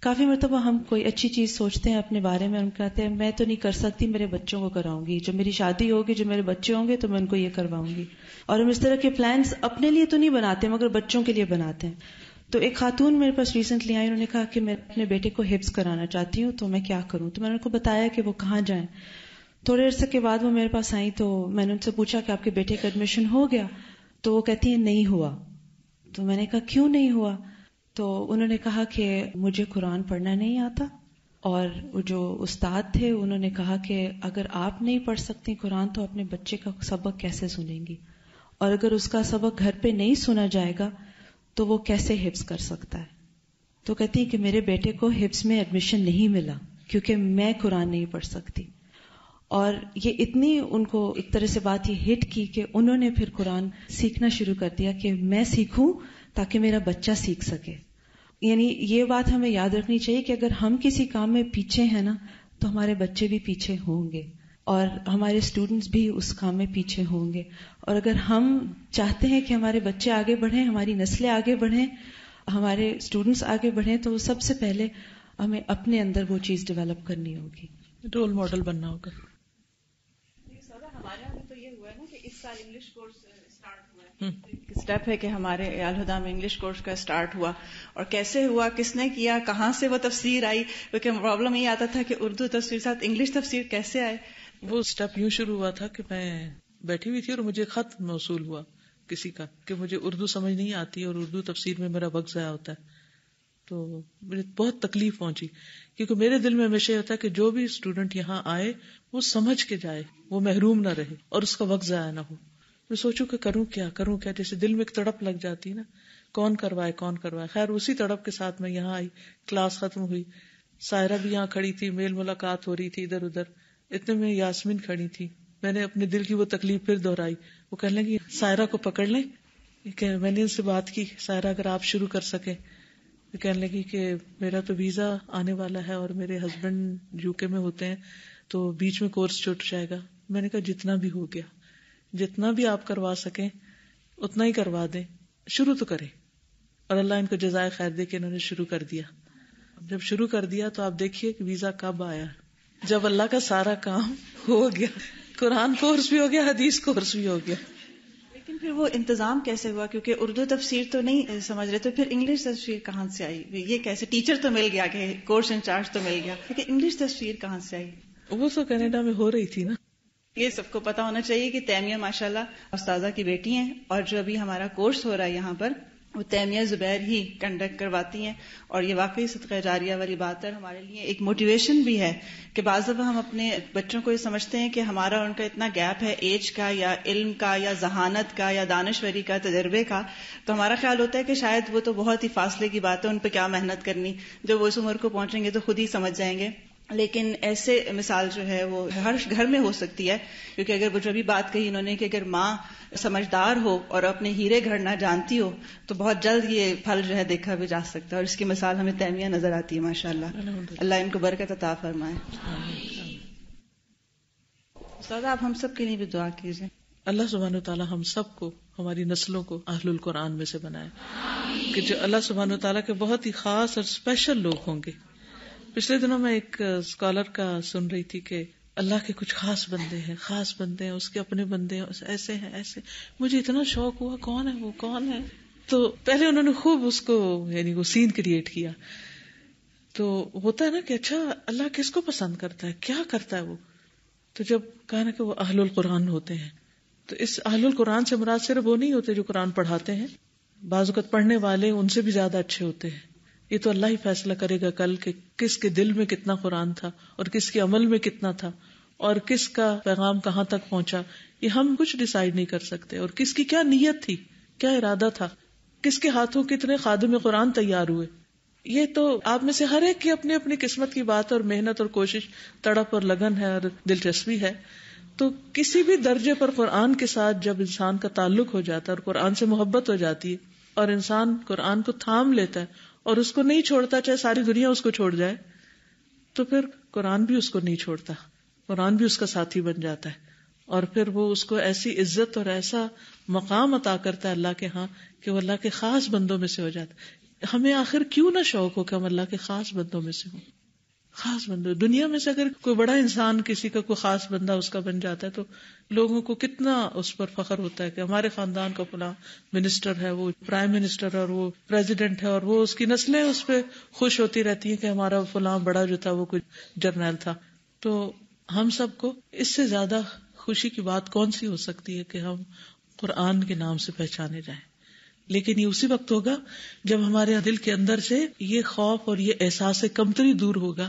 کافی مرتبہ ہم کوئی اچھی چیز سوچتے ہیں اپنے بارے میں, ہم کہتے ہیں میں تو نہیں کر سکتی, میرے بچوں کو کراؤں گی, جب میری شادی ہوگی, جب میرے بچے ہوں گے تو میں ان کو یہ کرواؤں گی. اور ہم اس طرح کے پلانس اپنے لیے تو نہیں بناتے مگر بچوں کے لیے بناتے ہیں. تو ایک خاتون میرے پاس ریسنٹلی آئی, انہوں نے کہا کہ میں اپنے بیٹے کو حفظ کرانا چاہتی ہوں, تو میں کیا کروں. تو میں نے ان کو بتایا کہ وہ کہاں جائیں. تھوڑے عرصے کے بعد وہ میرے پاس آئی, تو میں نے ان سے پوچھا کہ آپ کے بیٹے کا ایڈمیشن ہو گیا. تو وہ کہتی ہیں نہیں ہوا. تو میں نے کہا کیوں نہیں ہوا. تو انہوں نے کہا کہ مجھے قرآن پڑھنا نہیں آتا, اور جو استاد تھے انہوں نے کہا کہ اگر آپ نہیں پڑھ سکتی قرآن تو اپنے بچے کا سبق کیسے سنیں گی, اور اگر اس کا سبق گھر پہ نہیں سنا جائے گا تو وہ کیسے حفظ کر سکتا ہے. تو کہتی کہ میرے بیٹے کو حفظ میں ایڈمیشن نہیں ملا کیونکہ میں قرآن نہیں پڑھ سکتی. اور یہ اتنی ان کو ایک طرح سے بات یہ ہٹ کی کہ انہوں نے پھر قرآن سیکھنا شروع کر دیا کہ میں سیکھوں تاکہ میرا بچہ سیکھ سکے. یعنی یہ بات ہمیں یاد رکھنی چاہیے کہ اگر ہم کسی کام میں پیچھے ہیں نا تو ہمارے بچے بھی پیچھے ہوں گے, اور ہمارے اسٹوڈنٹس بھی اس کام میں پیچھے ہوں گے. اور اگر ہم چاہتے ہیں کہ ہمارے بچے آگے بڑھیں, ہماری نسلیں آگے بڑھیں, ہمارے اسٹوڈنٹس آگے بڑھیں, تو سب سے پہلے ہمیں اپنے اندر وہ چیز ڈیولپ کرنی ہوگی, رول ماڈل بننا ہوگا. ہمارے یہاں تو یہ ہوا ہے نا کہ اس سال انگلش کورس اسٹارٹ ہوا ہے, اسٹیپ ہے کہ ہمارے الہدیٰ میں انگلش کورس کا اسٹارٹ ہوا. اور کیسے ہوا, کس نے کیا, کہاں سے وہ تفسیر آئی, کیونکہ پرابلم یہ آتا تھا کہ اردو تفسیر ساتھ انگلش تفسیر کیسے آئے. وہ اسٹیپ یوں شروع ہوا تھا کہ میں بیٹھی ہوئی تھی اور مجھے خط موصول ہوا کسی کا کہ مجھے اردو سمجھ نہیں آتی اور اردو تفسیر میں میرا وقت ضائع ہوتا ہے. تو مجھے بہت تکلیف پہنچی, کیونکہ میرے دل میں ہمیشہ ہوتا ہے کہ جو بھی اسٹوڈنٹ یہاں آئے وہ سمجھ کے جائے, وہ محروم نہ رہے اور اس کا وقت ضائع نہ ہو. میں سوچوں کہ کروں کیا, جیسے دل میں ایک تڑپ لگ جاتی نا, کون کروائے. خیر اسی تڑپ کے ساتھ میں یہاں آئی, کلاس ختم ہوئی, سائرہ بھی یہاں کھڑی تھی, میل ملاقات ہو رہی تھی ادھر ادھر, اتنے میں یاسمین کھڑی تھی. میں نے اپنے دل کی وہ تکلیف پھر دہرائی. وہ کہنے لگی سائرہ کو پکڑ لیں. میں نے ان سے بات کی, سائرہ اگر آپ شروع کر سکیں. کہنے لگی کہ میرا تو ویزا آنے والا ہے اور میرے ہسبینڈ UK میں ہوتے ہیں, تو بیچ میں کورس چھوٹ جائے گا, میں نے کہا جتنا بھی ہو گیا، جتنا بھی آپ کروا سکیں اتنا ہی کروا دیں، شروع تو کریں. اور اللہ ان کو جزائے خیر دے کہ انہوں نے شروع کر دیا. جب شروع کر دیا تو آپ دیکھیے کہ ویزا کب آیا. جب اللہ کا سارا کام ہو گیا، قرآن کورس بھی ہو گیا، حدیث کورس بھی ہو گیا. لیکن پھر وہ انتظام کیسے ہوا؟ کیونکہ اردو تفسیر تو نہیں سمجھ رہے، تو پھر انگلش تفسیر کہاں سے آئی؟ یہ کیسے؟ ٹیچر تو مل گیا کہ کورس انچارج تو مل گیا، لیکن انگلش تفسیر کہاں سے آئی؟ وہ تو کینیڈا میں ہو رہی تھی نا. یہ سب کو پتا ہونا چاہیے کہ تیمیہ ماشاءاللہ استاذہ کی بیٹی ہیں، اور جو ابھی ہمارا کورس ہو رہا ہے یہاں پر وہ تیمیہ زبیر ہی کنڈکٹ کرواتی ہیں. اور یہ واقعی صدقہ جاریہ والی بات ہے، ہمارے لیے ایک موٹیویشن بھی ہے کہ بعض دفعہ ہم اپنے بچوں کو یہ سمجھتے ہیں کہ ہمارا ان کا اتنا گیپ ہے ایج کا یا علم کا یا ذہانت کا یا دانشوری کا، تجربے کا، تو ہمارا خیال ہوتا ہے کہ شاید وہ تو بہت ہی فاصلے کی بات ہے، ان پہ کیا محنت کرنی، جب وہ اس عمر کو پہنچیں گے تو خود ہی سمجھ جائیں گے. لیکن ایسے مثال جو ہے وہ ہر گھر میں ہو سکتی ہے، کیونکہ اگر وہ جو بھی بات کہی انہوں نے کہ اگر ماں سمجھدار ہو اور اپنے ہیرے گھڑنا جانتی ہو تو بہت جلد یہ پھل جو ہے دیکھا بھی جا سکتا ہے. اور اس کی مثال ہمیں تیمیہ نظر آتی ہے ماشاءاللہ. اللہ ان کو برکت عطا فرمائے. استاد آپ ہم سب کے لیے بھی دعا کیجیے. اللہ سبحانہ وتعالی ہم سب کو، ہماری نسلوں کو اہل القرآن میں سے بنائے، کہ جو اللہ سبحانہ وتعالی کے بہت ہی خاص اور اسپیشل لوگ ہوں گے. پچھلے دنوں میں ایک اسکالر کا سن رہی تھی کہ اللہ کے کچھ خاص بندے ہیں، خاص بندے ہیں، اس کے اپنے بندے ہیں، ایسے ہیں ایسے. مجھے اتنا شوق ہوا کون ہے وہ، کون ہے. تو پہلے انہوں نے خوب اس کو یعنی وہ سین کریٹ کیا. تو ہوتا ہے نا کہ اچھا اللہ کس کو پسند کرتا ہے، کیا کرتا ہے وہ. تو جب کہا نا کہ وہ اہل القرآن ہوتے ہیں، تو اس اہل القرآن سے مراد صرف وہ نہیں ہوتے جو قرآن پڑھاتے ہیں. بعض اوقات پڑھنے والے ان سے بھی زیادہ اچھے ہوتے ہیں. یہ تو اللہ ہی فیصلہ کرے گا کل کہ کس کے دل میں کتنا قرآن تھا اور کس کے عمل میں کتنا تھا اور کس کا پیغام کہاں تک پہنچا. یہ ہم کچھ ڈیسائیڈ نہیں کر سکتے. اور کس کی کیا نیت تھی، کیا ارادہ تھا، کس کے ہاتھوں کتنے خادم قرآن تیار ہوئے. یہ تو آپ میں سے ہر ایک کی اپنی اپنی قسمت کی بات اور محنت اور کوشش، تڑپ اور لگن ہے اور دلچسپی ہے. تو کسی بھی درجے پر قرآن کے ساتھ جب انسان کا تعلق ہو جاتا ہے اور قرآن سے محبت ہو جاتی ہے اور انسان قرآن کو تھام لیتا ہے اور اس کو نہیں چھوڑتا، چاہے ساری دنیا اس کو چھوڑ جائے، تو پھر قرآن بھی اس کو نہیں چھوڑتا، قرآن بھی اس کا ساتھی بن جاتا ہے. اور پھر وہ اس کو ایسی عزت اور ایسا مقام عطا کرتا ہے اللہ کے ہاں کہ وہ اللہ کے خاص بندوں میں سے ہو جاتا ہے. ہمیں آخر کیوں نہ شوق ہو کہ ہم اللہ کے خاص بندوں میں سے ہوں. خاص بندوں دنیا میں سے اگر کوئی بڑا انسان کسی کا کوئی خاص بندہ اس کا بن جاتا ہے تو لوگوں کو کتنا اس پر فخر ہوتا ہے کہ ہمارے خاندان کا فلاں منسٹر ہے، وہ پرائم منسٹر اور وہ پریزیڈنٹ ہے، اور وہ اس کی نسلیں اس پہ خوش ہوتی رہتی ہیں کہ ہمارا فلاں بڑا جو تھا وہ کوئی جرنیل تھا. تو ہم سب کو اس سے زیادہ خوشی کی بات کون سی ہو سکتی ہے کہ ہم قرآن کے نام سے پہچانے جائیں. لیکن یہ اسی وقت ہوگا جب ہمارے دل کے اندر سے یہ خوف اور یہ احساس کمتری دور ہوگا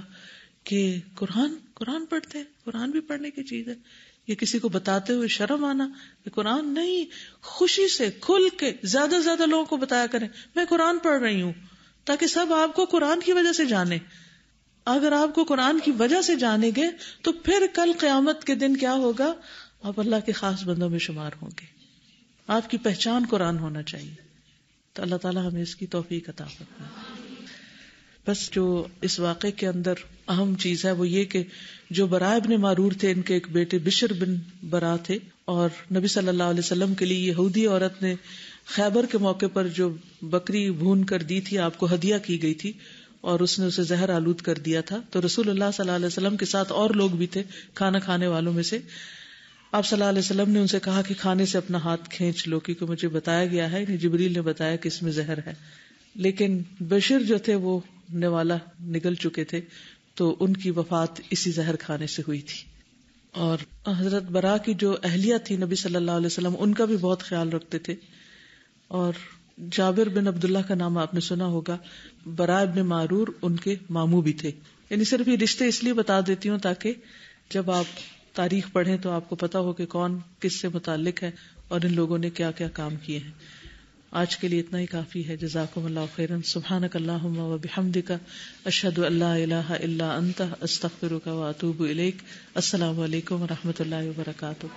کہ قرآن پڑھتے ہیں، قرآن بھی پڑھنے کی چیز ہے. یہ کسی کو بتاتے ہوئے شرم آنا کہ قرآن نہیں، خوشی سے کھل کے زیادہ سے زیادہ لوگوں کو بتایا کریں میں قرآن پڑھ رہی ہوں، تاکہ سب آپ کو قرآن کی وجہ سے جانے. اگر آپ کو قرآن کی وجہ سے جانیں گے تو پھر کل قیامت کے دن کیا ہوگا، آپ اللہ کے خاص بندوں میں شمار ہوں گے. آپ کی پہچان قرآن ہونا چاہیے. تو اللہ تعالیٰ ہمیں اس کی توفیق عطا فرمائے. بس جو اس واقعے کے اندر اہم چیز ہے وہ یہ کہ جو برا ابن معرور تھے، ان کے ایک بیٹے بشر بن برا تھے، اور نبی صلی اللہ علیہ وسلم کے لیے یہودی عورت نے خیبر کے موقع پر جو بکری بھون کر دی تھی آپ کو ہدیہ کی گئی تھی، اور اس نے اسے زہر آلود کر دیا تھا. تو رسول اللہ صلی اللہ علیہ وسلم کے ساتھ اور لوگ بھی تھے کھانا کھانے والوں میں سے. آپ صلی اللہ علیہ وسلم نے ان سے کہا کہ کھانے سے اپنا ہاتھ کھینچ لو، کیونکہ مجھے بتایا گیا ہے، جبریل نے بتایا کہ اس میں زہر ہے. لیکن بشر جو تھے وہ نوالا نگل چکے تھے، تو ان کی وفات اسی زہر کھانے سے ہوئی تھی. اور حضرت برا کی جو اہلیہ تھی نبی صلی اللہ علیہ وسلم ان کا بھی بہت خیال رکھتے تھے. اور جابر بن عبداللہ کا نام آپ نے سنا ہوگا، برا ابن معرور ان کے ماموں بھی تھے. یعنی صرف یہ رشتے اس لیے بتا دیتی ہوں تاکہ جب آپ تاریخ پڑھیں تو آپ کو پتا ہو کہ کون کس سے متعلق ہے اور ان لوگوں نے کیا کیا کام کیے ہیں. آج کے لیے اتنا ہی کافی ہے. جزاکم اللہ خیرا. سبحانک اللہم و بحمدک، اشہد ان لا الہ الا انت، استغفرک و اتوب الیک. السلام علیکم و رحمۃ اللہ وبرکاتہ.